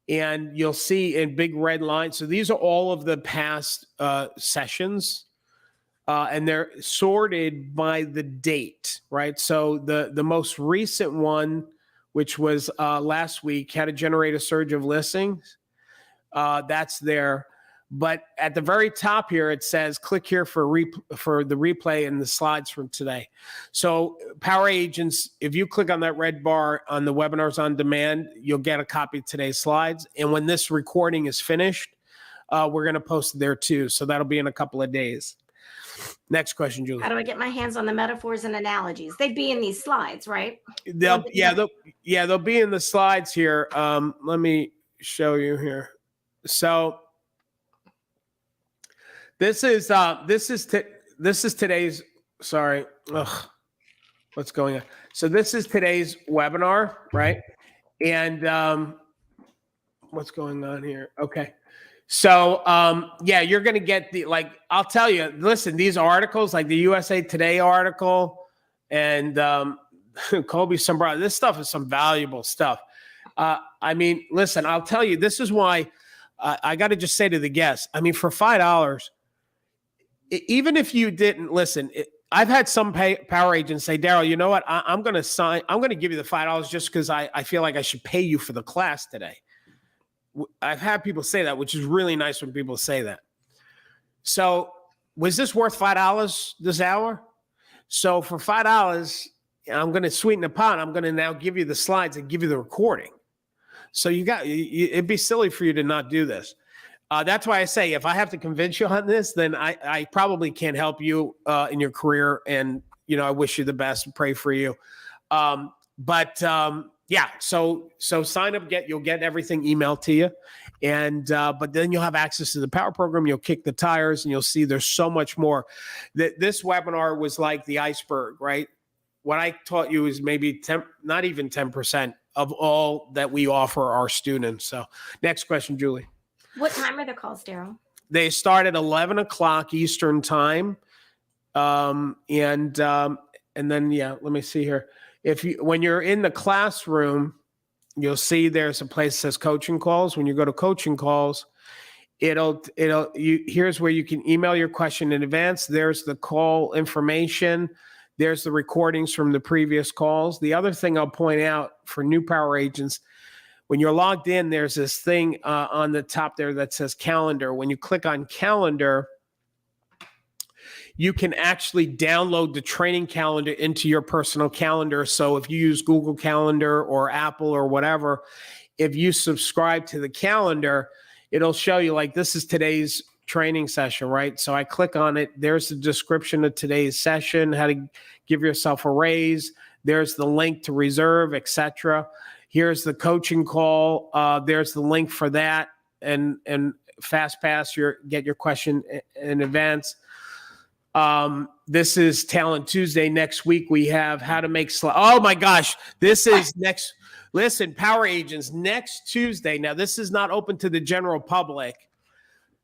And you'll see in big red lines. So these are all of the past sessions, and they're sorted by the date, right? So the most recent one, which was last week, how to generate a surge of listings. That's there. But at the very top here, it says, click here for the replay and the slides from today. So power agents, if you click on that red bar on the Webinars on Demand, you'll get a copy of today's slides. And when this recording is finished, we're going to post it there too. So that'll be in a couple of days. Next question, Julie. How do I get my hands on the metaphors and analogies? They'd be in these slides, right? They'll be in the slides here. Let me show you here. So this is today's, sorry. Ugh, what's going on? So this is today's webinar, right? And what's going on here? Okay. So yeah, you're going to get I'll tell you, listen, these articles, like the USA Today article and Colby Sombra, this stuff is some valuable stuff. I mean, listen, I'll tell you, this is why I got to just say to the guests, I mean, for $5, even if you didn't listen, I've had some power agents say, Daryl, you know what? I'm going to give you the $5 just because I feel like I should pay you for the class today. I've had people say that, which is really nice when people say that. So was this worth $5 this hour? So for $5, I'm going to sweeten the pot. I'm going to now give you the slides and give you the recording. So it'd be silly for you to not do this. That's why I say, if I have to convince you on this, then I probably can't help you in your career. And, I wish you the best and pray for you. Yeah, so sign up, you'll get everything emailed to you. And, but then you'll have access to the power program. You'll kick the tires and you'll see there's so much more. This webinar was like the iceberg, right? What I taught you is maybe not even 10% of all that we offer our students. So next question, Julie. What time are the calls, Daryl? They start at 11 o'clock Eastern time. And then, let me see here. When you're in the classroom, you'll see there's a place that says coaching calls. When you go to coaching calls, here's where you can email your question in advance. There's the call information. There's the recordings from the previous calls. The other thing I'll point out for new power agents, when you're logged in, there's this thing on the top there that says calendar. When you click on calendar, you can actually download the training calendar into your personal calendar. So if you use Google Calendar or Apple or whatever, if you subscribe to the calendar, it'll show you like, this is today's training session, right? So I click on it. There's the description of today's session, how to give yourself a raise. There's the link to reserve, etc. Here's the coaching call. There's the link for that, and FastPass get your question in advance. This is Talent Tuesday. Next week we have how to make oh my gosh, this is next. Listen, power agents, next Tuesday. Now this is not open to the general public.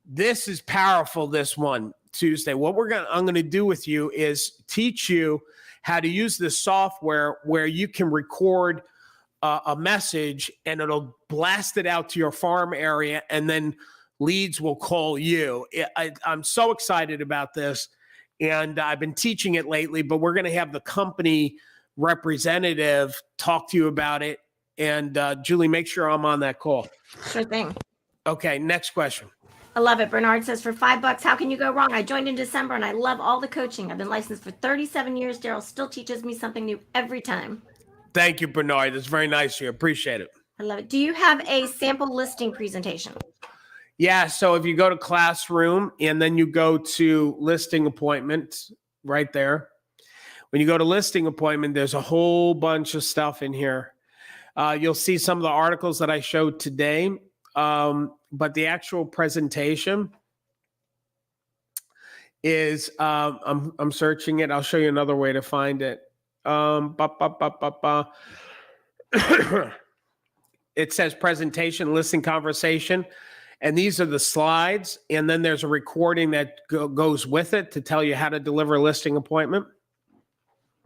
This is powerful, this one, Tuesday. What I'm going to do with you is teach you how to use this software where you can record a message and it'll blast it out to your farm area, and then leads will call you. I'm so excited about this, and I've been teaching it lately, but we're going to have the company representative talk to you about it. And Julie, make sure I'm on that call. Sure thing. Okay, next question. I love it. Bernard says, for $5, how can you go wrong? I joined in December and I love all the coaching. I've been licensed for 37 years. Daryl still teaches me something new every time. Thank you, Bernard. That's very nice of you. Appreciate it. I love it. Do you have a sample listing presentation? Yeah. So if you go to Classroom and then you go to listing appointment right there, when you go to listing appointment, there's a whole bunch of stuff in here. You'll see some of the articles that I showed today. But the actual presentation is, I'm searching it. I'll show you another way to find it. It says presentation, listing conversation. And these are the slides. And then there's a recording that goes with it to tell you how to deliver a listing appointment.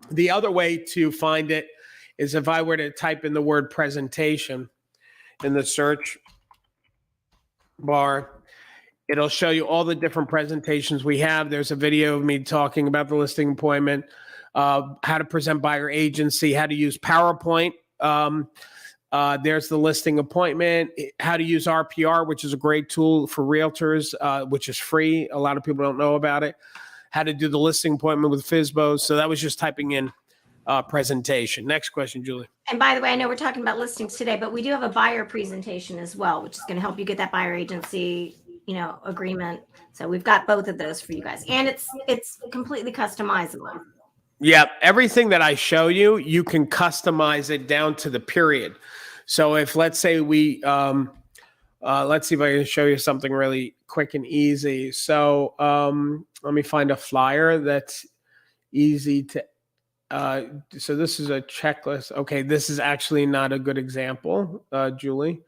The other way to find it is if I were to type in the word presentation in the search bar, it'll show you all the different presentations we have. There's a video of me talking about the listing appointment, how to present buyer agency, how to use PowerPoint. There's the listing appointment, how to use RPR, which is a great tool for realtors, which is free. A lot of people don't know about it. How to do the listing appointment with FSBO. So that was just typing in presentation. Next question, Julie. And by the way, I know we're talking about listings today, but we do have a buyer presentation as well, which is going to help you get that buyer agency, agreement. So we've got both of those for you guys, and it's completely customizable. Yeah, everything that I show you, you can customize it down to the period. So if let's say let's see if I can show you something really quick and easy. So let me find a flyer that's easy to. So this is a checklist. Okay, this is actually not a good example, Julie.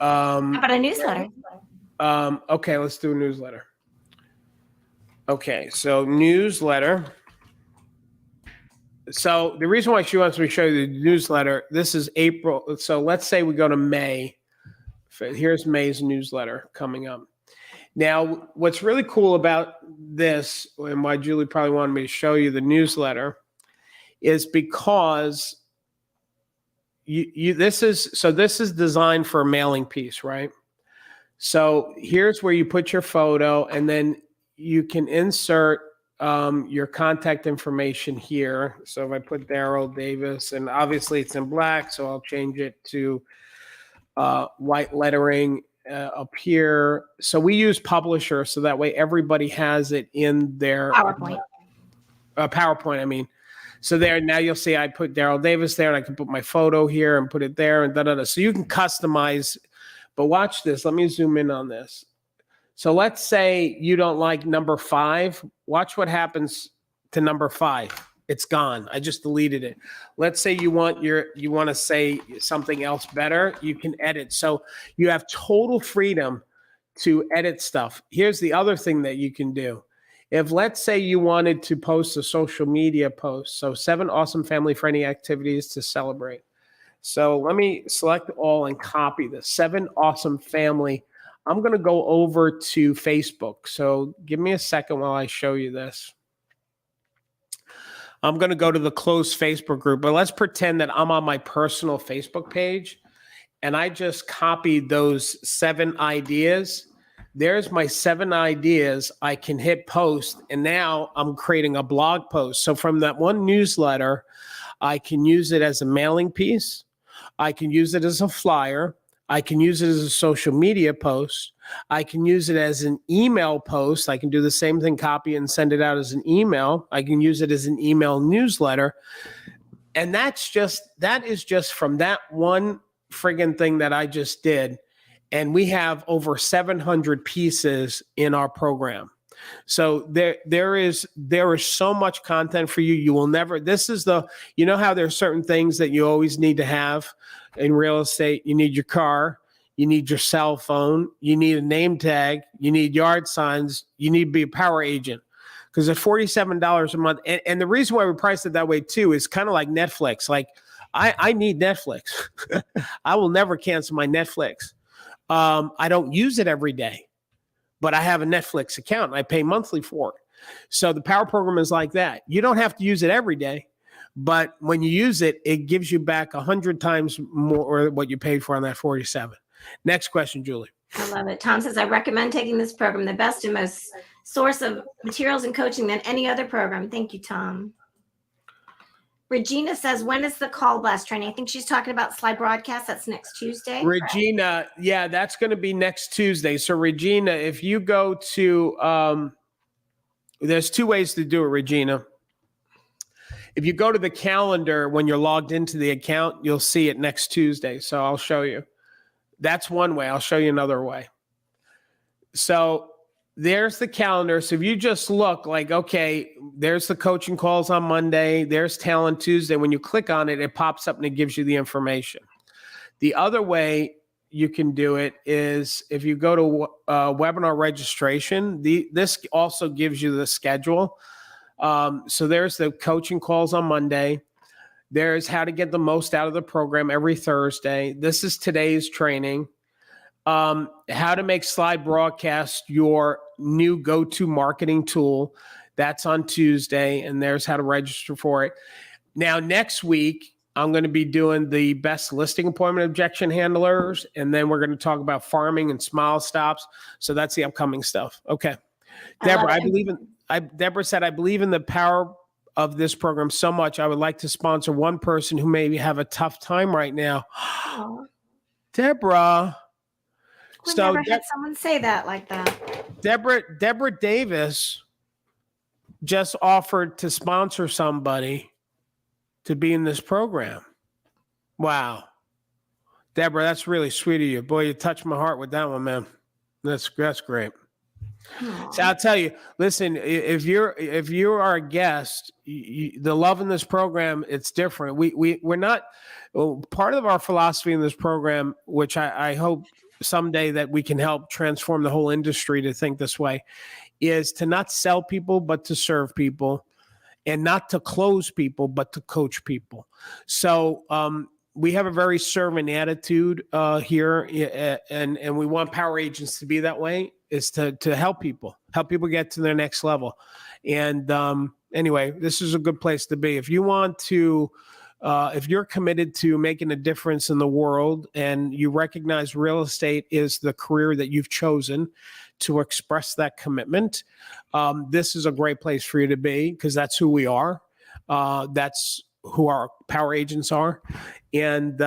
How about a newsletter? Okay, let's do a newsletter. Okay, so newsletter. So the reason why she wants me to show you the newsletter, this is April. So let's say we go to May. Here's May's newsletter coming up. Now, what's really cool about this, and why Julie probably wanted me to show you the newsletter, is because this is designed for a mailing piece, right? So here's where you put your photo, and then you can insert your contact information here. So if I put Daryl Davis, and obviously it's in black, so I'll change it to white lettering up here. So we use Publisher, so that way everybody has it in their PowerPoint, I mean. So there, now you'll see I put Daryl Davis there, and I can put my photo here and put it there, and da-da-da. So you can customize, but watch this. Let me zoom in on this. So let's say you don't like number 5. Watch what happens to number 5. It's gone. I just deleted it. Let's say you want to say something else better. You can edit. So you have total freedom to edit stuff. Here's the other thing that you can do. If let's say you wanted to post a social media post, so 7 awesome family-friendly activities to celebrate. So let me select all and copy this. 7 awesome family. I'm going to go over to Facebook. So give me a second while I show you this. I'm going to go to the closed Facebook group, but let's pretend that I'm on my personal Facebook page and I just copied those 7 ideas. There's my 7 ideas. I can hit post, and now I'm creating a blog post. So from that one newsletter, I can use it as a mailing piece. I can use it as a flyer. I can use it as a social media post. I can use it as an email post. I can do the same thing, copy and send it out as an email. I can use it as an email newsletter. And that is just from that one friggin' thing that I just did. And we have over 700 pieces in our program. So there is so much content for you. You will never, you know how there's certain things that you always need to have in real estate. You need your car, you need your cell phone, you need a name tag, you need yard signs, you need to be a power agent. Because at $47 a month, and the reason why we priced it that way too is kind of like Netflix. Like I need Netflix. I will never cancel my Netflix. I don't use it every day, but I have a Netflix account and I pay monthly for it. So the power program is like that. You don't have to use it every day, but when you use it, it gives you back 100 times more what you paid for on that 47. Next question, Julie. I love it. Tom says, I recommend taking this program, the best and most source of materials and coaching than any other program. Thank you, Tom. Regina says, when is the Call Blast training? I think she's talking about Slide Broadcast. That's next Tuesday. Regina, yeah, that's going to be next Tuesday. So Regina, if you go to, there's 2 ways to do it, Regina. If you go to the calendar, when you're logged into the account, you'll see it next Tuesday. So I'll show you. That's one way. I'll show you another way. So there's the calendar. So if you just look like, okay, there's the coaching calls on Monday, there's Talent Tuesday. When you click on it, it pops up and it gives you the information. The other way you can do it is if you go to webinar registration, this also gives you the schedule. So there's the coaching calls on Monday. There's how to get the most out of the program every Thursday. This is today's training. How to make Slide Broadcast your new go-to marketing tool. That's on Tuesday, and there's how to register for it. Now, next week, I'm going to be doing the best listing appointment objection handlers, and then we're going to talk about farming and smile stops. So that's the upcoming stuff. Okay. Deborah, Deborah said, I believe in the power of this program so much. I would like to sponsor one person who may have a tough time right now. Deborah. We never had someone say that like that. Deborah Davis just offered to sponsor somebody to be in this program. Wow. Deborah, that's really sweet of you. Boy, you touched my heart with that one, man. That's great. Aww. So I'll tell you, listen, if you are a guest, the love in this program, it's different. We're not, part of our philosophy in this program, which I hope someday that we can help transform the whole industry to think this way, is to not sell people, but to serve people, and not to close people, but to coach people. So we have a very servant attitude here, and we want power agents to be that way, is to help people get to their next level. And anyway, this is a good place to be. If you want to if you're committed to making a difference in the world and you recognize real estate is the career that you've chosen to express that commitment, this is a great place for you to be, because that's who we are. That's who our power agents are. And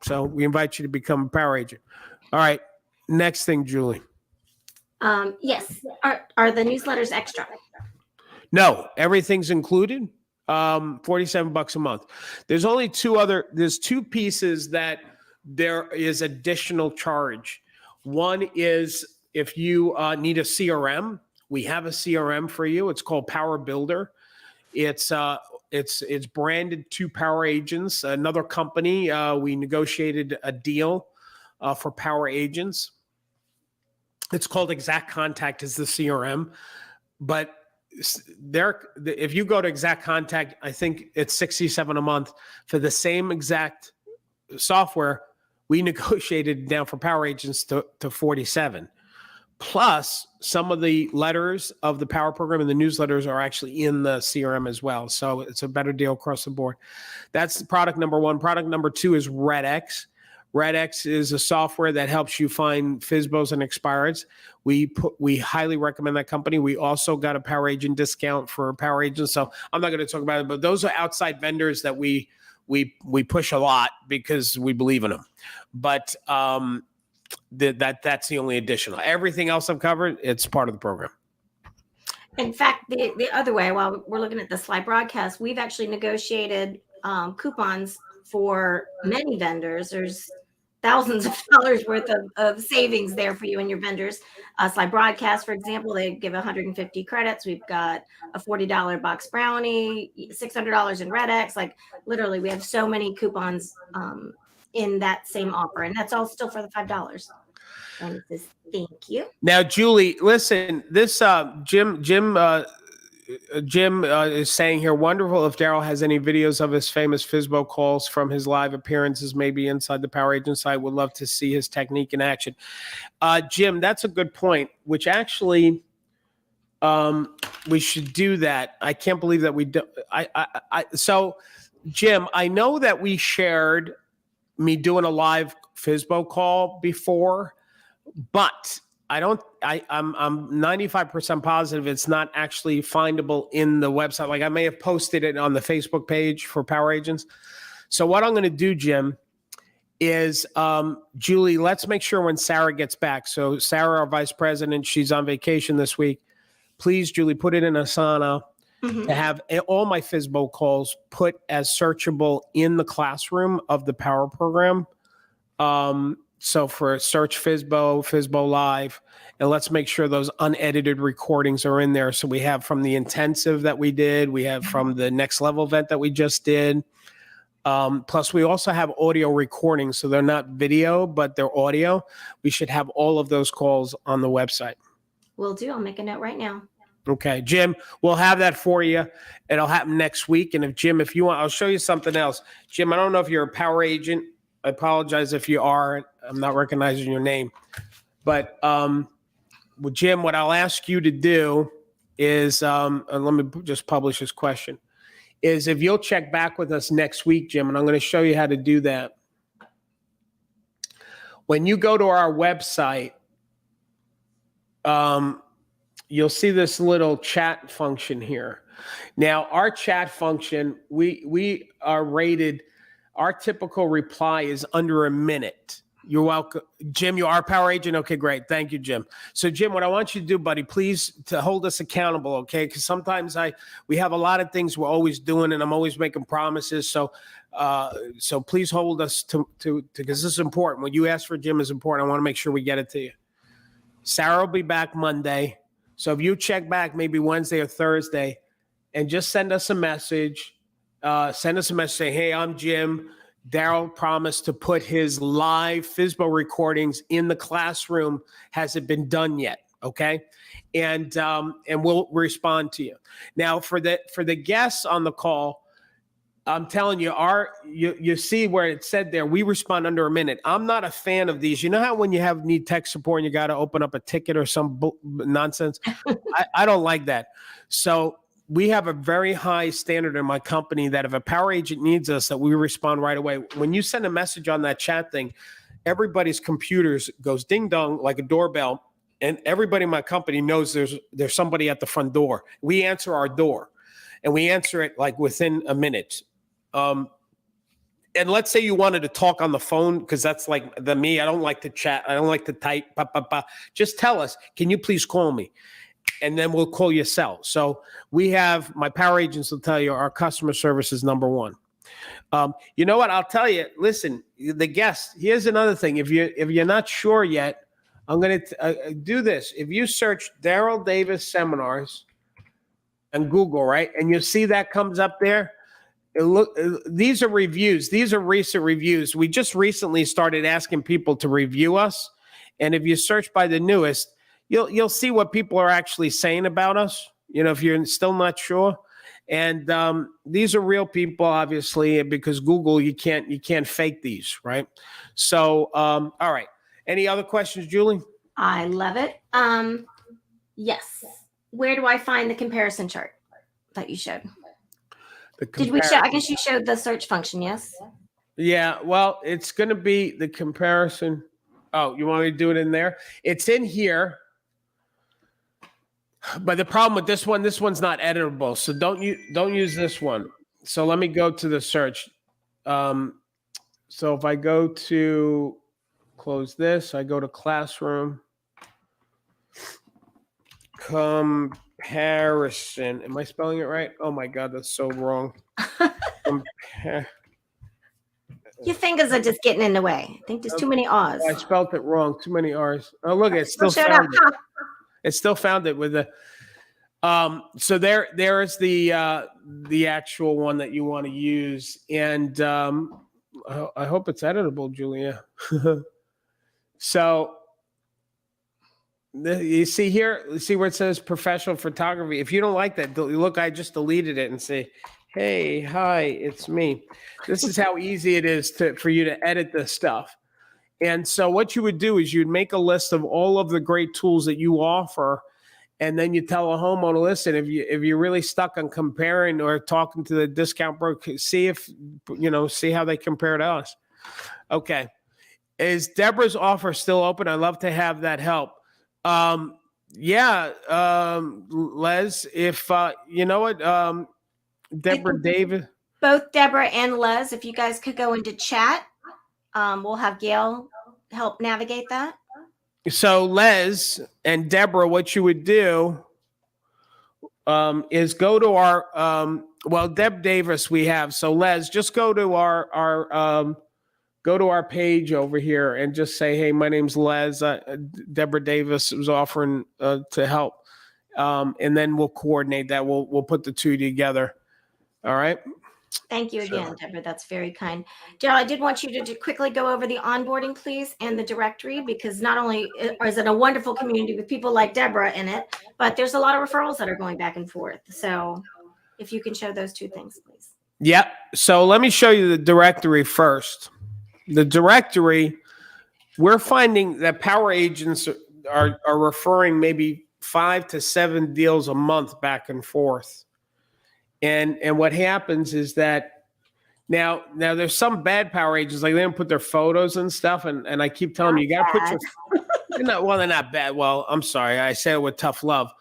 so we invite you to become a power agent. All right. Next thing, Julie. Yes. Are the newsletters extra? No, everything's included. $47 a month. There's only there's two pieces that there is additional charge. One is if you need a CRM, we have a CRM for you. It's called Power Builder. It's branded to Power Agents, another company. We negotiated a deal for Power Agents. It's called Exact Contact is the CRM, but if you go to Exact Contact, I think it's $67 a month for the same exact software. We negotiated down for Power Agents to $47. Plus, some of the letters of the Power Program and the newsletters are actually in the CRM as well. So it's a better deal across the board. That's product number one. Product number two is RedX. RedX is a software that helps you find FSBOs and expireds. We highly recommend that company. We also got a Power Agent discount for Power Agents. So I'm not going to talk about it, but those are outside vendors that we push a lot because we believe in them. But that's the only additional. Everything else I've covered, it's part of the program. In fact, the other way, while we're looking at this live broadcast, we've actually negotiated coupons for many vendors. There's thousands of dollars worth of savings there for you and your vendors. Live broadcast, for example, they give 150 credits. We've got a $40 box brownie, $600 in RedX. Like literally, we have so many coupons in that same offer, and that's all still for the $5. And it says thank you. Now, Julie, listen, this Jim is saying here, wonderful if Daryl has any videos of his famous FSBO calls from his live appearances, maybe inside the Power Agent site. Would love to see his technique in action. Jim, that's a good point, which actually we should do that. I can't believe that we do. So, Jim, I know that we shared me doing a live FSBO call before, but I'm 95% positive it's not actually findable in the website. Like I may have posted it on the Facebook page for Power Agents. So what I'm going to do, Jim, is Julie, let's make sure when Sarah gets back. So Sarah, our vice president, she's on vacation this week. Please, Julie, put it in Asana to have all my FSBO calls put as searchable in the classroom of the Power Program. So for search FSBO Live, and let's make sure those unedited recordings are in there. So we have from the intensive that we did, we have from the next level event that we just did. Plus we also have audio recordings. So they're not video, but they're audio. We should have all of those calls on the website. Will do. I'll make a note right now. Okay, Jim, we'll have that for you. It'll happen next week. And if you want, I'll show you something else. Jim, I don't know if you're a Power Agent. I apologize if you are. I'm not recognizing your name. But Jim, what I'll ask you to do is, and let me just publish this question, is if you'll check back with us next week, Jim, and I'm going to show you how to do that. When you go to our website, you'll see this little chat function here. Now, our chat function, we are rated. Our typical reply is under a minute. You're welcome. Jim, you are a Power Agent? Okay, great. Thank you, Jim. So, Jim, what I want you to do, buddy, please to hold us accountable, okay? Because sometimes we have a lot of things we're always doing, and I'm always making promises. So please hold us to because this is important. What you ask for, Jim, is important. I want to make sure we get it to you. Sarah will be back Monday. So if you check back maybe Wednesday or Thursday and just send us a message, say, hey, I'm Jim. Daryl promised to put his live FSBO recordings in the classroom. Has it been done yet? Okay. And we'll respond to you. Now for the guests on the call, I'm telling you, you see where it said there, we respond under a minute. I'm not a fan of these. You know how when you need tech support and you got to open up a ticket or some nonsense? I don't like that. So we have a very high standard in my company that if a power agent needs us, that we respond right away. When you send a message on that chat thing, everybody's computers goes ding dong like a doorbell, and everybody in my company knows there's somebody at the front door. We answer our door, and we answer it like within a minute. And let's say you wanted to talk on the phone, because that's like me. I don't like to chat. I don't like to type. Just tell us, can you please call me? And then we'll call you cell. So we have, my power agents will tell you our customer service is number one. You know what? I'll tell you, listen, the guest, here's another thing. If you're not sure yet, I'm going to do this. If you search Daryl Davis seminars on Google, right? And you see that comes up there. These are reviews. These are recent reviews. We just recently started asking people to review us. And if you search by the newest, you'll see what people are actually saying about us, if you're still not sure. And these are real people, obviously, because Google, you can't fake these, right? So, all right. Any other questions, Julie? I love it. Yes. Where do I find the comparison chart that you showed? Did we show? I guess you showed the search function, yes? Yeah, well, it's going to be the comparison. Oh, you want me to do it in there? It's in here. But the problem with this one's not editable. So don't use this one. So let me go to the search. So if I go to close this, I go to classroom. Comparison. Am I spelling it right? Oh my God, that's so wrong. Your fingers are just getting in the way. I think there's too many R's. I spelled it wrong. Too many R's. Oh, look, it still found it. It still found it with the. So there is the actual one that you want to use, and I hope it's editable, Julia. So. You see here, see where it says professional photography. If you don't like that, look, I just deleted it and say, hey, hi, it's me. This is how easy it is for you to edit this stuff. And so what you would do is you'd make a list of all of the great tools that you offer. And then you tell a homeowner, listen, if you're really stuck on comparing or talking to the discount broker, see how they compare to us. Okay. Is Deborah's offer still open? I'd love to have that help. Les, if you know what, Deborah Davis. Both Deborah and Les, if you guys could go into chat, we'll have Gail help navigate that. So Les and Deborah, what you would do is go to our Deb Davis we have. So Les, just go to our page over here and just say, hey, my name's Les. Deborah Davis was offering to help. And then we'll coordinate that. We'll put the two together. All right. Thank you again, Deborah. That's very kind. Daryl, I did want you to quickly go over the onboarding, please, and the directory, because not only is it a wonderful community with people like Deborah in it, but there's a lot of referrals that are going back and forth. So if you can show those two things, please. Yep. So let me show you the directory first. The directory, we're finding that power agents are referring maybe 5 to 7 deals a month back and forth. And what happens is that now there's some bad power agents, like they don't put their photos and stuff. And I keep telling them, you got to put your, they're not bad. Well, I'm sorry. I say it with tough love.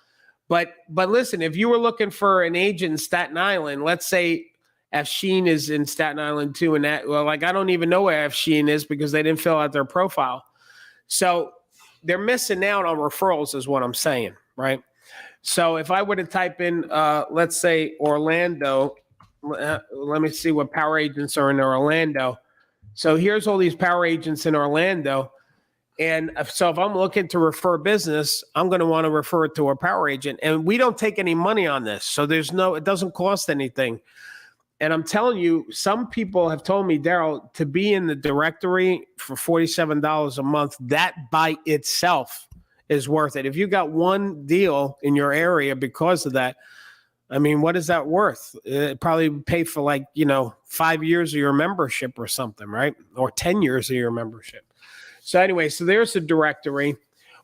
But listen, if you were looking for an agent in Staten Island, let's say Afshin is in Staten Island too. And I don't even know where Afshin is because they didn't fill out their profile. So they're missing out on referrals is what I'm saying, right? So if I were to type in, let's say Orlando, let me see what power agents are in Orlando. So here's all these power agents in Orlando. And so if I'm looking to refer business, I'm going to want to refer it to a power agent. And we don't take any money on this. So it doesn't cost anything. And I'm telling you, some people have told me, Daryl, to be in the directory for $47 a month, that by itself is worth it. If you got one deal in your area because of that, I mean, what is that worth? It probably pay for 5 years of your membership or something, right? Or 10 years of your membership. So anyway, so there's the directory.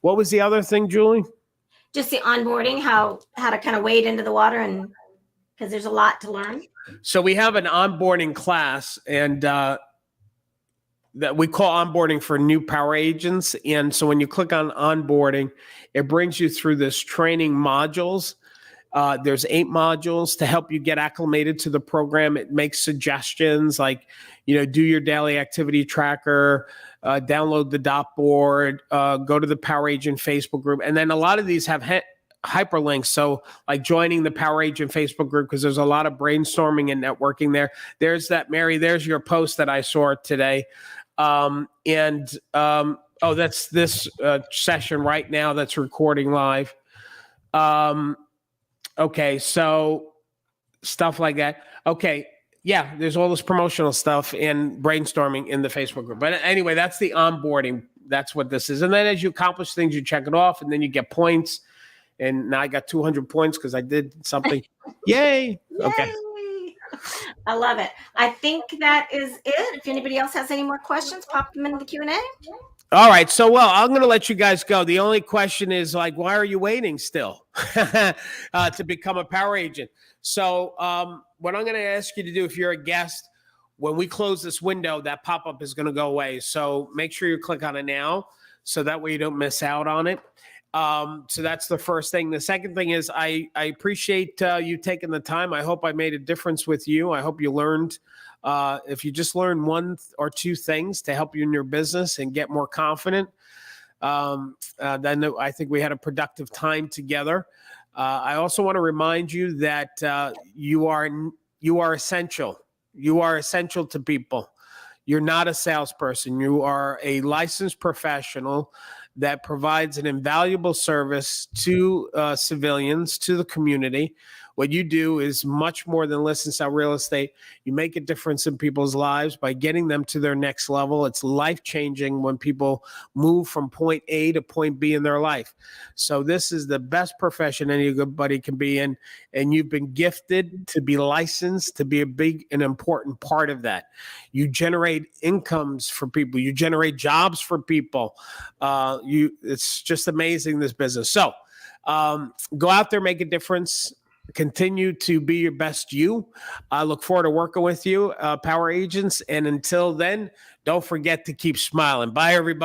What was the other thing, Julie? Just the onboarding, how to kind of wade into the water and Because there's a lot to learn. So we have an onboarding class, and that we call onboarding for new power agents. And so when you click on onboarding, it brings you through this training modules. There's 8 modules to help you get acclimated to the program. It makes suggestions like, do your daily activity tracker, download the dot board, go to the Power Agent Facebook group. And then a lot of these have hyperlinks. So like joining the Power Agent Facebook group, because there's a lot of brainstorming and networking there. There's that, Mary, there's your post that I saw today. That's this session right now that's recording live. Okay, so stuff like that. Okay, yeah, there's all this promotional stuff and brainstorming in the Facebook group. But anyway, that's the onboarding. That's what this is. And then as you accomplish things, you check it off, and then you get points. And now I got 200 points because I did something. Yay! Okay. Yay. I love it. I think that is it. If anybody else has any more questions, pop them in the Q&A. All right. So, well, I'm going to let you guys go. The only question is, like, why are you waiting still to become a power agent? So what I'm going to ask you to do, if you're a guest, when we close this window, that pop-up is going to go away. So make sure you click on it now so that way you don't miss out on it. So that's the first thing. The second thing is I appreciate you taking the time. I hope I made a difference with you. I hope you learned. If you just learn 1 or 2 things to help you in your business and get more confident, then I think we had a productive time together. I also want to remind you that you are essential. You are essential to people. You're not a salesperson. You are a licensed professional that provides an invaluable service to civilians, to the community. What you do is much more than list and sell real estate. You make a difference in people's lives by getting them to their next level. It's life-changing when people move from point A to point B in their life. So this is the best profession anybody can be in, and you've been gifted to be licensed, to be a big and important part of that. You generate incomes for people. You generate jobs for people. It's just amazing, this business. So go out there, make a difference. Continue to be your best you. I look forward to working with you, Power Agents. And until then, don't forget to keep smiling. Bye, everybody.